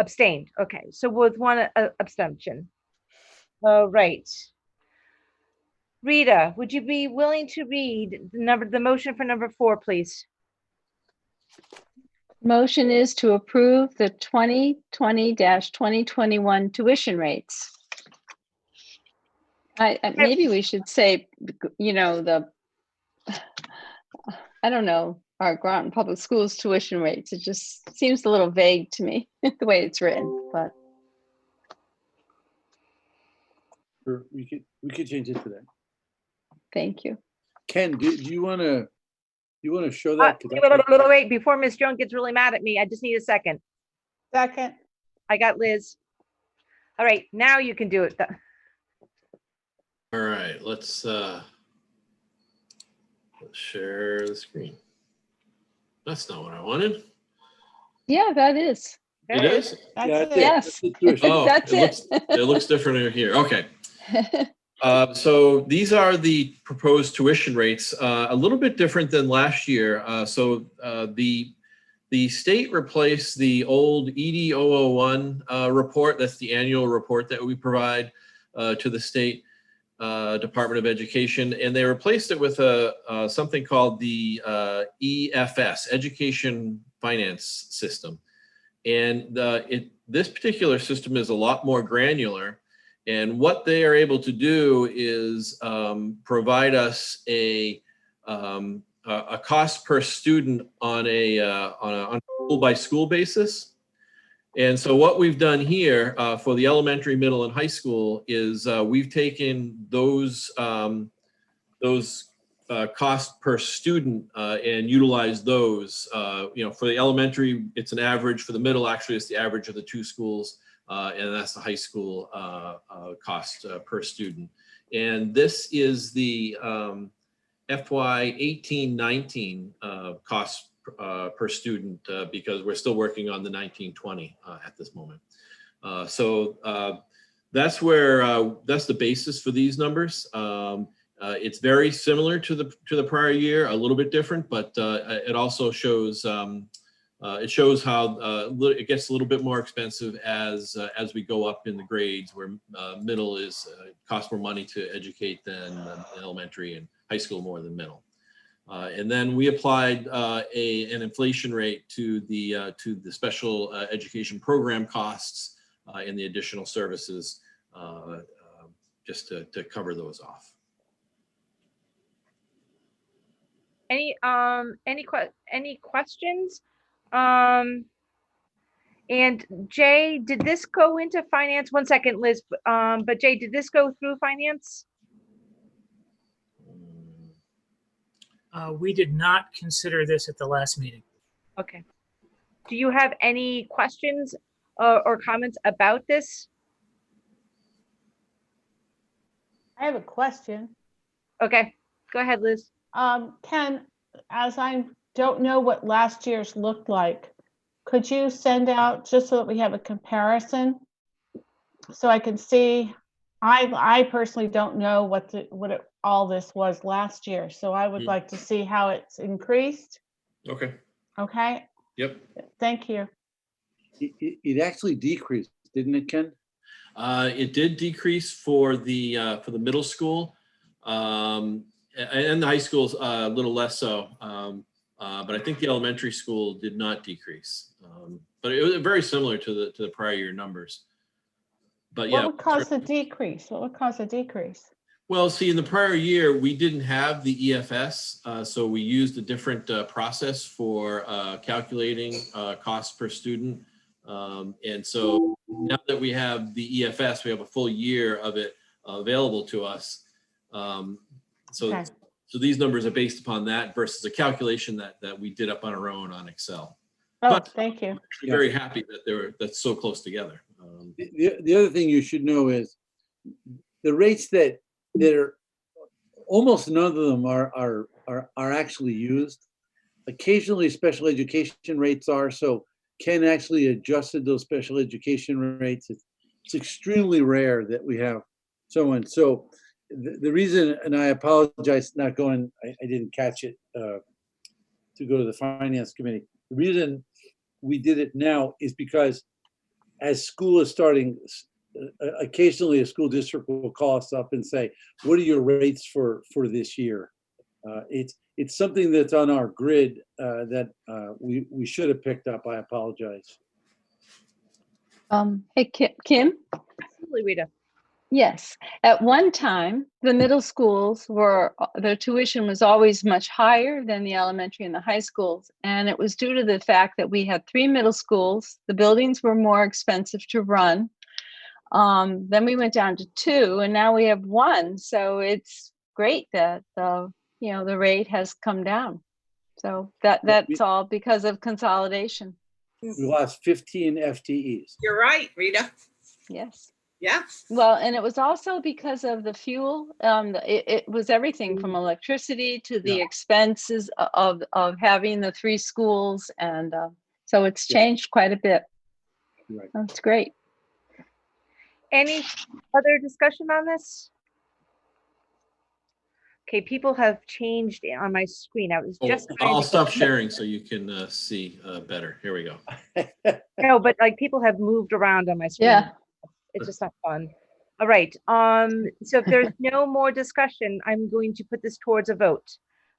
Abstained. Okay, so with one abstention. All right. Rita, would you be willing to read the motion for number 4, please? Motion is to approve the 2020-2021 tuition rates. Maybe we should say, I don't know, our Groton Public Schools tuition rates. It just seems a little vague to me, the way it's written, but. We could change it to that. Thank you. Ken, do you want to show that? Wait, before Ms. Jones gets really mad at me, I just need a second. Second. I got Liz. All right, now you can do it. All right, let's share the screen. That's not what I wanted. Yeah, that is. There It it is? That's Yeah, it. that's it. Yes. That's the tuition. Oh, That's it looks different over here. Okay. So these are the proposed tuition rates, a little bit different than last year. The state replaced the old ED 001 report. That's the annual report that we provide to the state Department of Education, and they replaced it with something called the EFS, Education Finance System. And this particular system is a lot more granular. And what they are able to do is provide us a cost per student on a school by school basis. And so what we've done here for the elementary, middle, and high school is we've taken those costs per student and utilized those. For the elementary, it's an average. For the middle, actually, it's the average of the two schools. And that's the high school cost per student. And this is the FY 18-19 cost per student because we're still working on the 19-20 at this moment. That's the basis for these numbers. It's very similar to the prior year, a little bit different, but it also shows it shows how it gets a little bit more expensive as we go up in the grades, where middle costs more money to educate than elementary, and high school more than middle. And then we applied an inflation rate to the special education program costs and the additional services, just to cover those off. Any questions? And Jay, did this go into finance? One second, Liz. But Jay, did this go through finance? We did not consider this at the last meeting. Okay. Do you have any questions or comments about this? I have a question. Okay, go ahead, Liz. Ken, as I don't know what last year's looked like, could you send out just so that we have a comparison? So I can see, I personally don't know what all this was last year. So I would like to see how it's increased. Okay. Okay, Yep. thank you. It actually decreased, didn't it, Ken? It did decrease for the middle school, and the high school a little less so. But I think the elementary school did not decrease. But it was very similar to the prior year numbers. But yeah. What would cause the decrease? What would cause a decrease? Well, see, in the prior year, we didn't have the EFS, so we used a different process for calculating costs per student. And so now that we have the EFS, we have a full year of it available to us. So these numbers are based upon that versus a calculation that we did up on our own on Excel. Oh, but thank you. I'm very happy that that's so close together. The other thing you should know is the rates that are almost none of them are actually used. Occasionally, special education rates are. So Ken actually adjusted those special education rates. It's extremely rare that we have someone. So the reason, and I apologize not going, I didn't catch it to go to the finance committee. The reason we did it now is because as school is starting, occasionally a school district will call us up and say, what are your rates for this year? It's something that's on our grid that we should have picked up. I apologize. Hey, Kim? Absolutely, Rita. Yes. At one time, the middle schools their tuition was always much higher than the elementary and the high schools. And it was due to the fact that we had 3 middle schools. The buildings were more expensive to run. Then we went down to 2, and now we have 1. So it's great that the rate has come down. So that's all because of consolidation. We lost 15 FTEs. You're right, Rita. Yes. Yeah. Well, and it was also because of the fuel. It was everything from electricity to the expenses of having the 3 schools. And so it's changed quite a bit. Right. That's great. Any other discussion on this? Okay, people have changed on my screen. I was just trying I'll to stop sharing so you can see better. Here we go. no, but like people have moved around on my screen. Yeah. It's just not fun. All right. So if there's no more discussion, I'm going to put this towards a vote.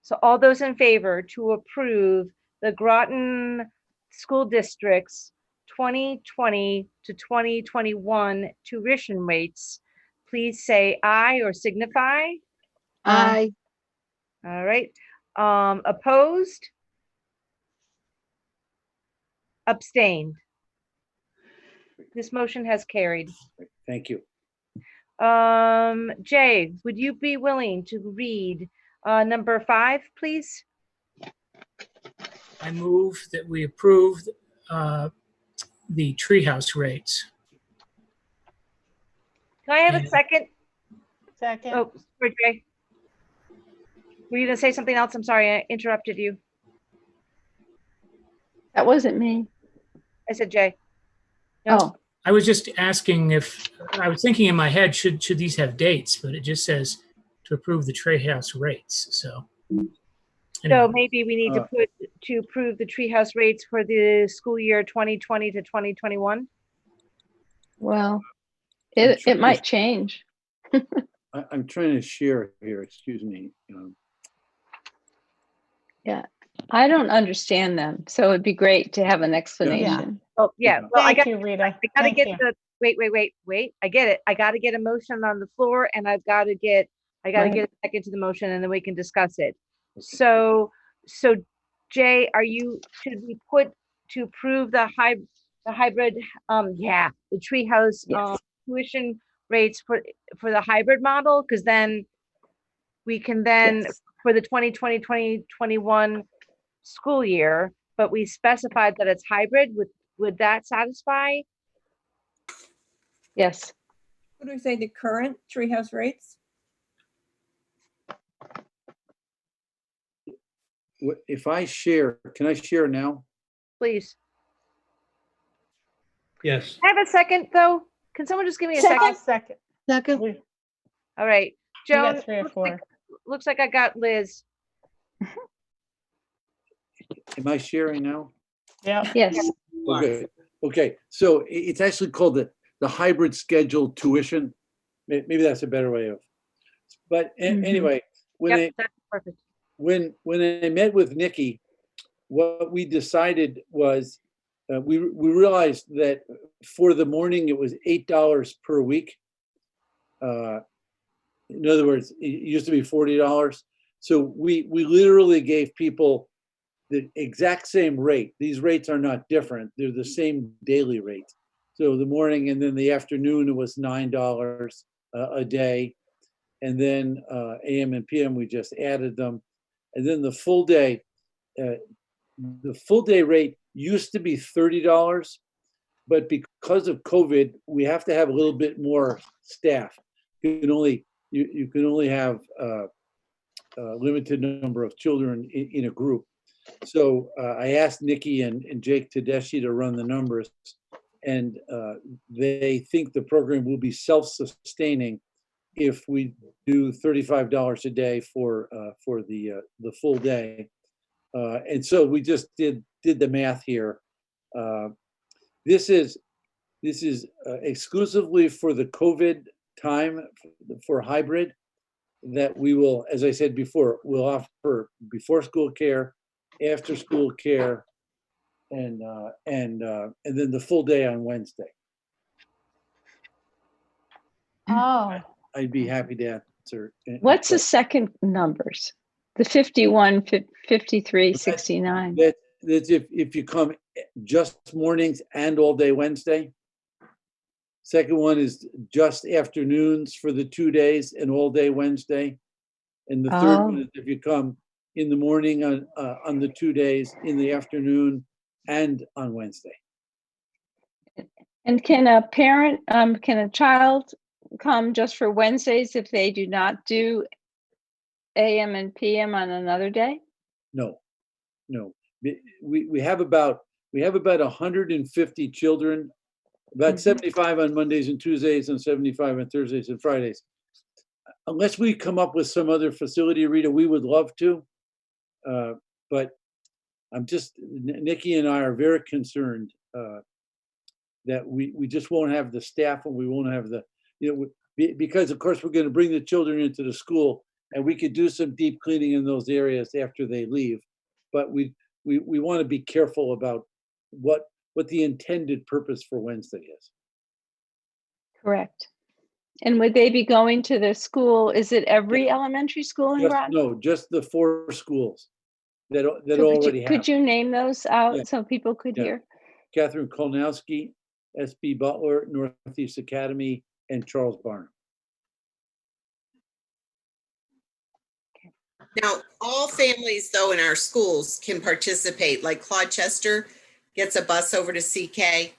So all those in favor to approve the Groton School District's 2020 to 2021 tuition rates, please say aye or signify. Aye. All right. Opposed? Abstained? This motion has carried. Thank you. Jay, would you be willing to read number 5, please? I move that we approve the treehouse rates. Can I have a And- second? Second. Oh, sorry, Jay. Were you gonna say something else? I'm sorry, I interrupted you. That wasn't me. I said Jay. No? Oh, I was just asking if, I was thinking in my head, should these have dates? But it just says to approve the treehouse rates, so. So Anyway, maybe we need to put to approve the treehouse rates for the school year 2020 to 2021. well, I'm it trying might to- change. I'm trying to share here, excuse me. I don't understand them, so it'd be great to have an explanation. Oh, yeah. Well, I Thank got you, Rita. I gotta Thank get you. the wait. I get it. I gotta get a motion on the floor and I gotta get Right. a second to the motion and then we can discuss it. So Jay, should we put to approve the hybrid, the treehouse Yes. tuition rates for the hybrid model? Because then we can Yes. for the 2020, 2021 school year, but we specified that it's hybrid. Would that satisfy? Yes. What do we say, the current treehouse rates? If I share, can I share now? Please. Yes. I have a second though. Can someone just give me a I'll second? second. Second. We All right. we Joan, got 3 or 4. looks like I got Liz. Am I sharing now? Yeah. Yes. Okay, okay. So it's actually called the hybrid schedule tuition. Maybe that's a better way of, but anyway, Yep, that's perfect. when I met with Nikki, what we decided was we realized that for the morning it was $8 per week. In other words, it used to be $40. So we literally gave people the exact same rate. These rates are not different. They're the same daily rate. So the morning and then the afternoon, it was $9 a day. And then AM and PM, we just added them. And then the full day rate used to be $30, but because of COVID, we have to have a little bit more staff. You can only have a limited number of children in a group. So I asked Nikki and Jake Tedeschi to run the numbers, and they think the program will be self-sustaining if we do $35 a day for the full day. And so we just did the math here. This is exclusively for the COVID time for hybrid, that we will, as I said before, we'll offer before school care, after school care, and then the full day on Wednesday. Oh. I'd be happy to answer. What's the second numbers? The 51, 53, That's- 69. That's if you come just mornings and all day Wednesday. Second one is just afternoons for the 2 days and all day Wednesday. And the third one is if you come in the morning on the 2 days, in the afternoon and on Wednesday. And can a parent, can a child come just for Wednesdays if they do not do AM and PM on another day? No, no. We have about 150 children, about 75 on Mondays and Tuesdays and 75 on Thursdays and Fridays. Unless we come up with some other facility, Rita, we would love to. But Nikki and I are very concerned that we just won't have the staff and we won't have the, because of course we're going to bring the children into the school and we could do some deep cleaning in those areas after they leave. But we want to be careful about what the intended purpose for Wednesday is. Correct. And would they be going to the school? Is it every elementary school in Groton? No, just the 4 schools that So already have. could you name those out Yeah. so people could hear? Catherine Kolnowski, S.B. Butler, Northeast Academy, and Charles Barnum. Now, all families though in our schools can participate, like Claude Chester gets a bus over to CK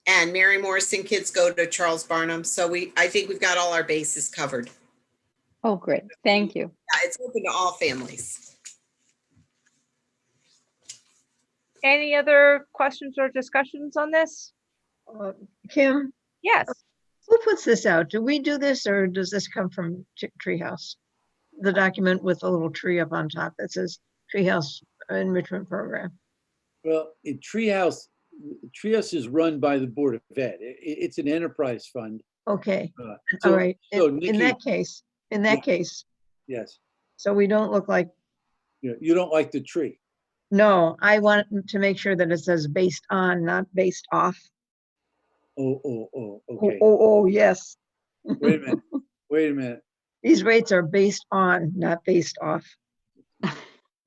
and Mary Morrison kids go to Charles Barnum. So I think we've got all our bases covered. Oh, great. Thank you. Yeah, it's open to all families. Any other questions or discussions on this? Kim, Yes. who puts this out? Do we do this or does this come from Treehouse? The document with a little tree up on top that says Treehouse Enrichment Program. Well, Treehouse is run by the Board of Ed. It's an enterprise fund. Okay, So- all right. so In Nikki- that case, Yes, so we don't look like, you don't like the tree. no, I want to make sure that it says based on, not based off. Okay. Oh, yes. Wait a minute. These rates are based on, not based off.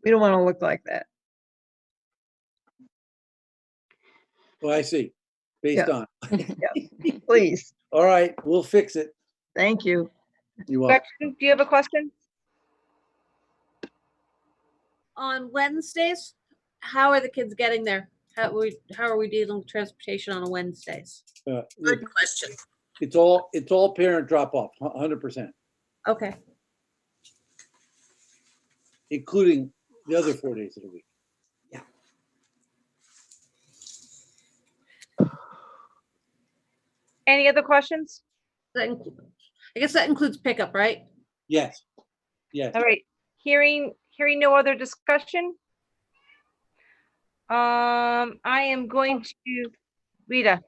We don't want to look like that. Well, I see. Based Yeah. on. Please, All right, we'll fix it. thank you. You welcome. Gretchen, do you have a question? On Wednesdays, how are the kids getting there? How are we dealing with transportation on Wednesdays? Good question. It's all parent drop off, 100%, Okay. including the other 4 days of the week. Any other questions? I guess that includes pickup, right? Yes. Yes. All right. Hearing no other discussion. I am going to, Rita.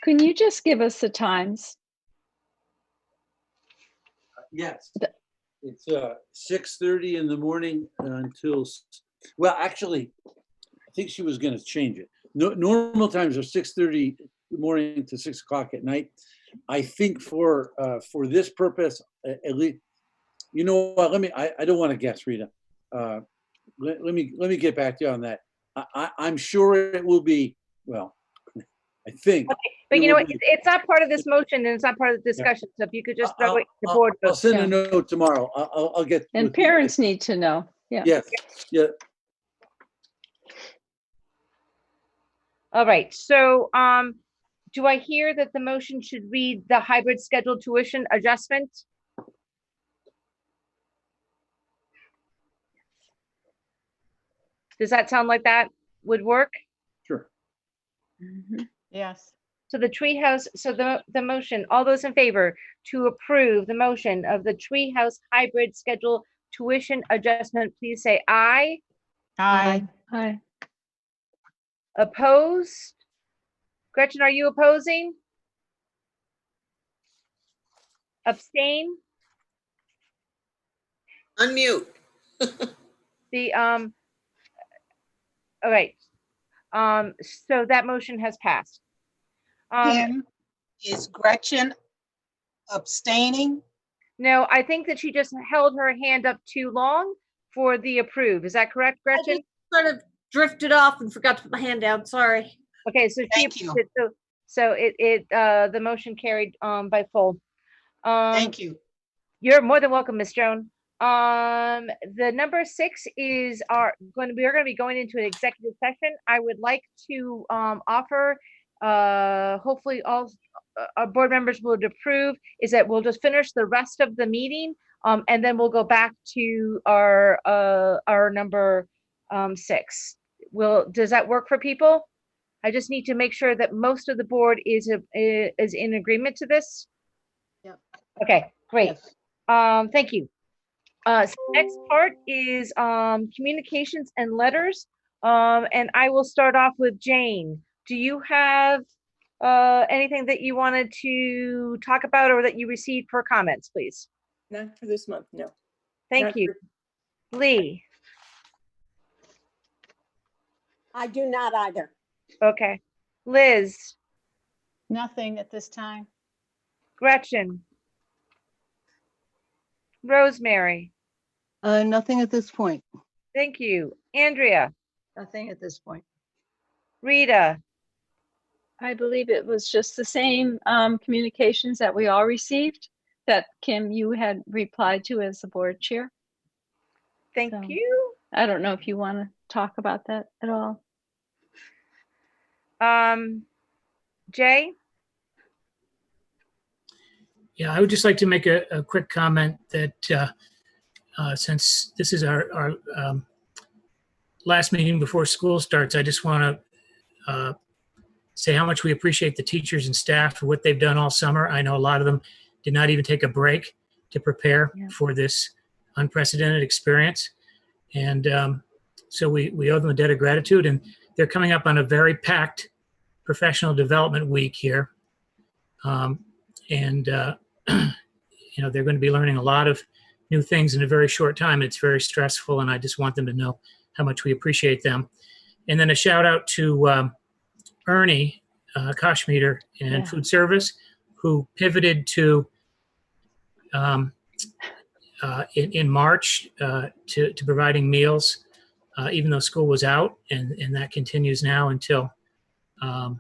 Can you just give us the times? Yes. It's 6:30 in the morning until, well, actually, I think she was going to change it. Normal times are 6:30 in the morning to 6 o'clock at night. I think for this purpose, at least, you know what? I don't want to guess, Rita. Let me get back to you on that. I'm sure it will be, well, I think. Okay, but you know what? It's not part of this motion and it's not part of the discussion. So if you could just throw it, the board. I'll send a note tomorrow. I'll get. And parents need to know. Yeah. Yes. Yeah. All right. So, do I hear that the motion should read the hybrid schedule tuition adjustment? Does that sound like that would work? Sure. Yes. So the treehouse, so the motion, all those in favor to approve the motion of the treehouse hybrid schedule tuition adjustment, please say aye. Aye. Hi. Opposed? Gretchen, are you opposing? Abstain? Unmute. All right. So that motion has passed. Kim, is Gretchen abstaining? No, I think that she just held her hand up too long for the approve. Is that correct, I Gretchen? just sort of drifted off and forgot to put my hand down. Sorry. Okay, so she, Thank you. so the motion carried by full. Thank you. You're more than welcome, Miss Joan. The number 6 is we are going to be going into an executive session. I would like to offer hopefully all our board members will approve is that we'll just finish the rest of the meeting, and then we'll go back to our number 6. Does that work for people? I just need to make sure that most of the board is in agreement to this. Yep. Okay, great. Yes. Thank you. So next part is communications and letters. And I will start off with Jane. Do you have anything that you wanted to talk about or that you received for comments, please? Not for this month, no. Thank Not you. Lee. I do not either. Okay. Liz. Nothing at this time. Gretchen. Rosemary. Nothing at this point. Thank you. Andrea. Nothing at this point. Rita. I believe it was just the same communications that we all received that Kim, you had replied to as the board chair. Thank So, you. I don't know if you want to talk about that at all. Jay? Yeah, I would just like to make a quick comment that since this is our last meeting before school starts, I just want to say how much we appreciate the teachers and staff for what they've done all summer. I know a lot of them did not even take a break to prepare for this unprecedented experience. And so we owe them a debt of gratitude, and they're coming up on a very packed professional development week here. You know, they're going to be learning a lot of new things in a very short time. It's very stressful, and I just want them to know how much we appreciate them. And then a shout out to Ernie Koshmeter in food service, who pivoted to in March to providing meals, even though school was out, and that continues now until I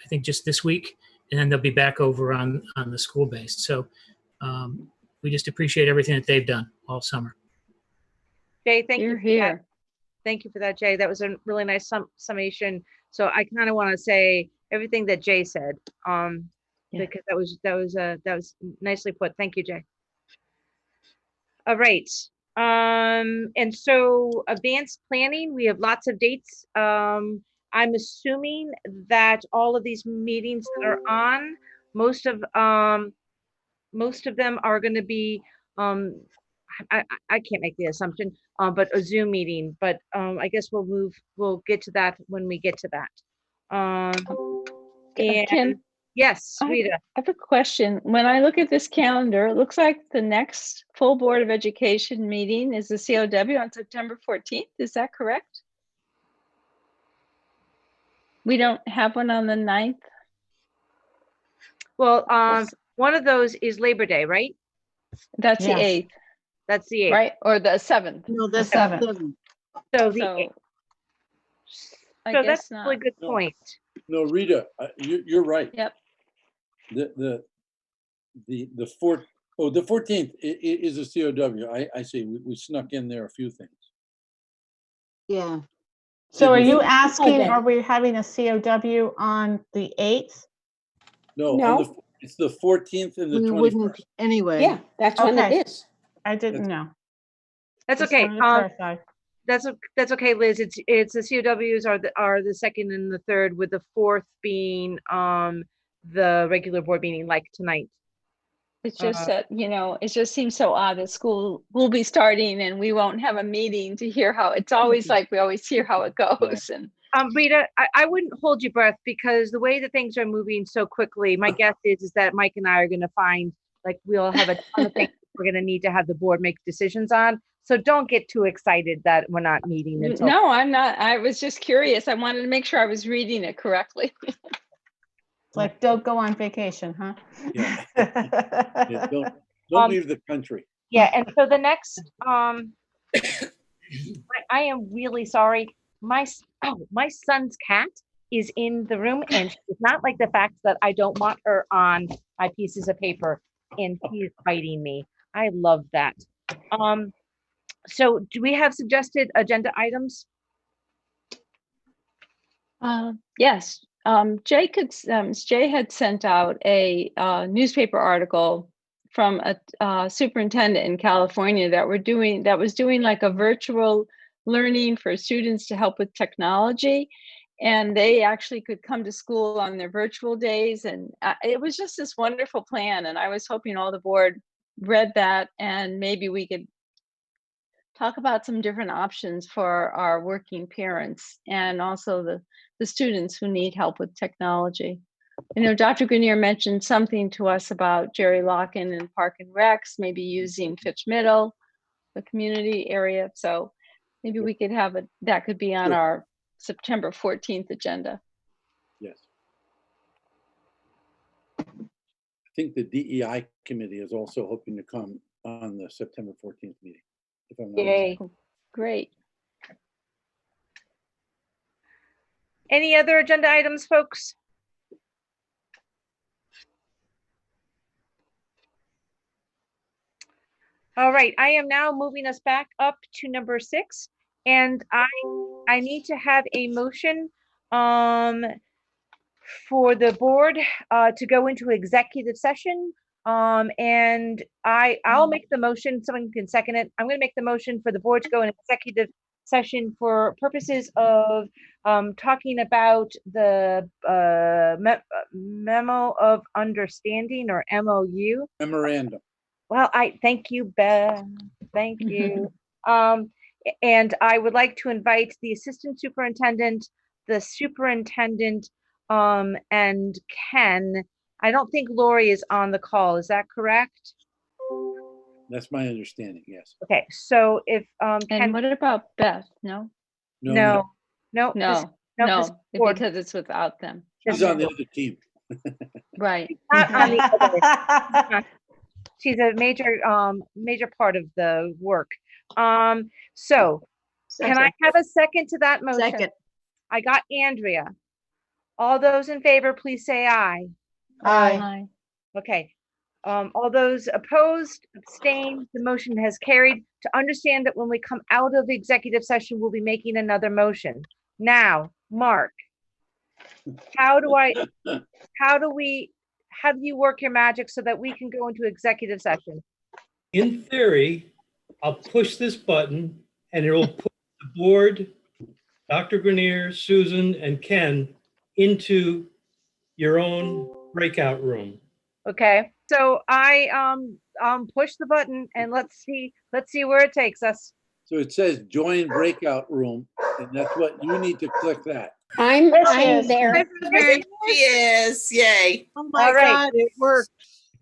think just this week, and then they'll be back over on the school based. So we just appreciate everything that they've done all summer. Jay, thank you. Here. Thank you for that, Jay. That was a really nice summation. So I kind of want to say everything that Jay said, because that was nicely put. Thank you, Jay. All right. And so advanced planning, we have lots of dates. I'm assuming that all of these meetings that are on, most of them are going to be, I can't make the assumption, but a Zoom meeting, but I guess we'll get to that when we get to that. And Kim, yes, I Rita. have a question. When I look at this calendar, it looks like the next full Board of Education meeting is the COW on September 14th. Is that correct? We don't have one on the 9th? Well, one of those is Labor Day, right? That's the 8th. That's the 8th. Right? Or the 7th? No, that's The 7th. 7. So the 8th. I So guess that's a not. really good point. No, Rita, you're right. Yep. The 14th is a COW. I see. We snuck in there a few things. Yeah. So are Did we- you asking, Okay. are we having a COW on the 8th? No, No. it's the 14th and the We 21st. wouldn't anyway. Yeah, that's when it Okay. is. I didn't know. That's Just okay. wanted to clarify. That's okay, Liz. It's the COWs are the second and the third, with the fourth being the regular board meeting like tonight. It's just that, you know, it just seems so odd that school will be starting and we won't have a meeting to hear how, it's always like, we always hear how it goes. And Rita, I wouldn't hold your breath, because the way that things are moving so quickly, my guess is that Mike and I are going to find, like, we'll have a ton of things we're going to need to have the board make decisions on. So don't get too excited that we're not meeting until. no, I'm not. I was just curious. I wanted to make sure I was reading it correctly. It's like, don't go on vacation, huh? Yeah. Yeah, don't leave the country. Yeah, and so the next, I am really sorry. My son's cat is in the room, and she's not like the fact that I don't want her on my pieces of paper, and he is biting me. I love that. So do we have suggested agenda items? Yes, Jay had sent out a newspaper article from a superintendent in California that was doing like a virtual learning for students to help with technology. And they actually could come to school on their virtual days. And it was just this wonderful plan. And I was hoping all the board read that and maybe we could talk about some different options for our working parents and also the students who need help with technology. You know, Dr. Grenier mentioned something to us about Jerry Locken and Park and Recs, maybe using Fitch Middle, the community area. So maybe we could have that could be on Sure. our September 14th agenda. Yes. I think the DEI committee is also hoping to come on the September 14th meeting, if I'm not Yay. Great. Any other agenda items, folks? All right, I am now moving us back up to number 6, and I need to have a motion for the board to go into executive session. And I'll make the motion. Someone can second it. I'm going to make the motion for the board to go in executive session for purposes of talking about the memo of understanding, or MOU. Memorandum. Well, I thank you, Beth. Thank you. And I would like to invite the assistant superintendent, the superintendent, and Ken. I don't think Lori is on the call. Is that correct? That's my understanding, yes. Okay, so if And Ken, what about Beth? No, no, no, this board. because it's without them. She's on the other team. Right. Not on the other. She's a major part of the work. So can I have a second to that motion? Second. I got Andrea. All those in favor, please say aye. Aye. Okay. All those opposed, abstained, the motion has carried. To understand that when we come out of the executive session, we'll be making another motion. Now, Mark, how do you work your magic so that we can go into executive session? In theory, I'll push this button and it will put the board, Dr. Grenier, Susan, and Ken into your own breakout room. Okay, so I push the button and let's see where it takes us. So it says join breakout room, and that's what you need to click that. I'm is. there. There she is. Yay. Oh my All right. God, it worked.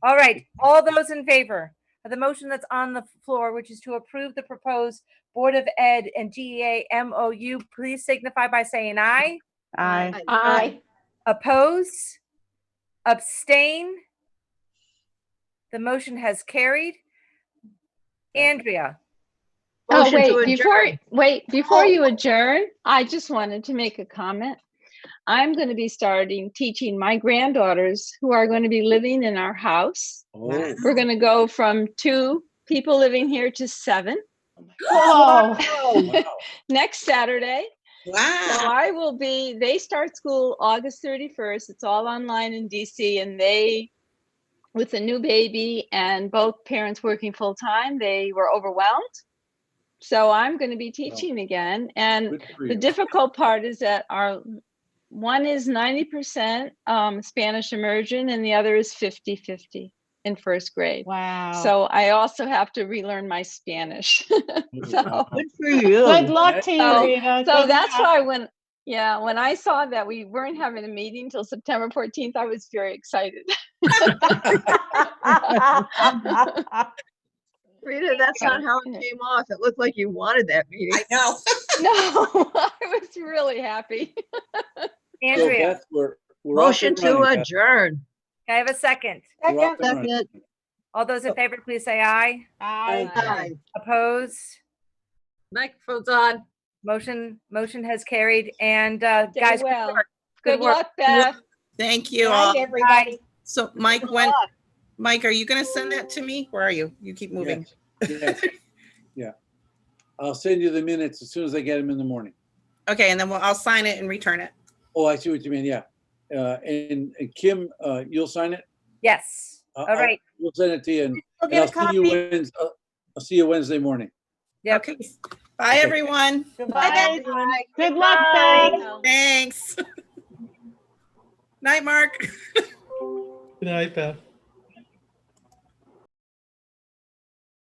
All right, all those in favor of the motion that's on the floor, which is to approve the proposed Board of Ed and GEA MOU, please signify by saying aye. Aye. Aye. Oppose? Abstain? The motion has carried. Andrea? Oh, Motion to wait, adjourn. before you adjourn, I just wanted to make a comment. I'm going to be starting teaching my granddaughters who are going to be living in our house. Oh, We're going to go from 2 people living here to 7 Whoa. wow. next Saturday. So Wow. they start school August 31st. It's all online in DC, and with a new baby and both parents working full time, they were overwhelmed. So I'm going to be teaching again. And Good for the you. difficult part is that one is 90% Spanish immersion and the other is 50-50 in first grade. Wow. So I also have to relearn my Spanish. So Good for you. Good luck to you, So- Rita. so Good that's luck. why when I saw that we weren't having a meeting till September 14th, I was very excited. Rita, that's not how it came off. It looked like you wanted that meeting. I know. No, I was really happy. So Andrea, Beth, we're off Motion and to running, Beth. adjourn. can I have a second? We're off and running. Second. All those in favor, please say aye. Aye. Aye. Oppose? Microphone's on. Motion has carried. And Stay guys, well. good Good work. luck, Beth. Thank you Night, all. everybody. So Mike, Mike, are you going to send that to me? Where are you? You keep moving. Yes. Yeah. I'll send you the minutes as soon as I get them in the morning. Okay, and then I'll sign it and return it. Oh, I see what you mean, yeah. And Kim, you'll sign it? Yes. All right. We'll send it to you, and We'll and I'll get a see you copy. I'll see you Wednesday morning. Yep. Okay. Bye, everyone. Bye. everyone. Good luck, Beth. Thanks. Night, Mark. Good night, Beth.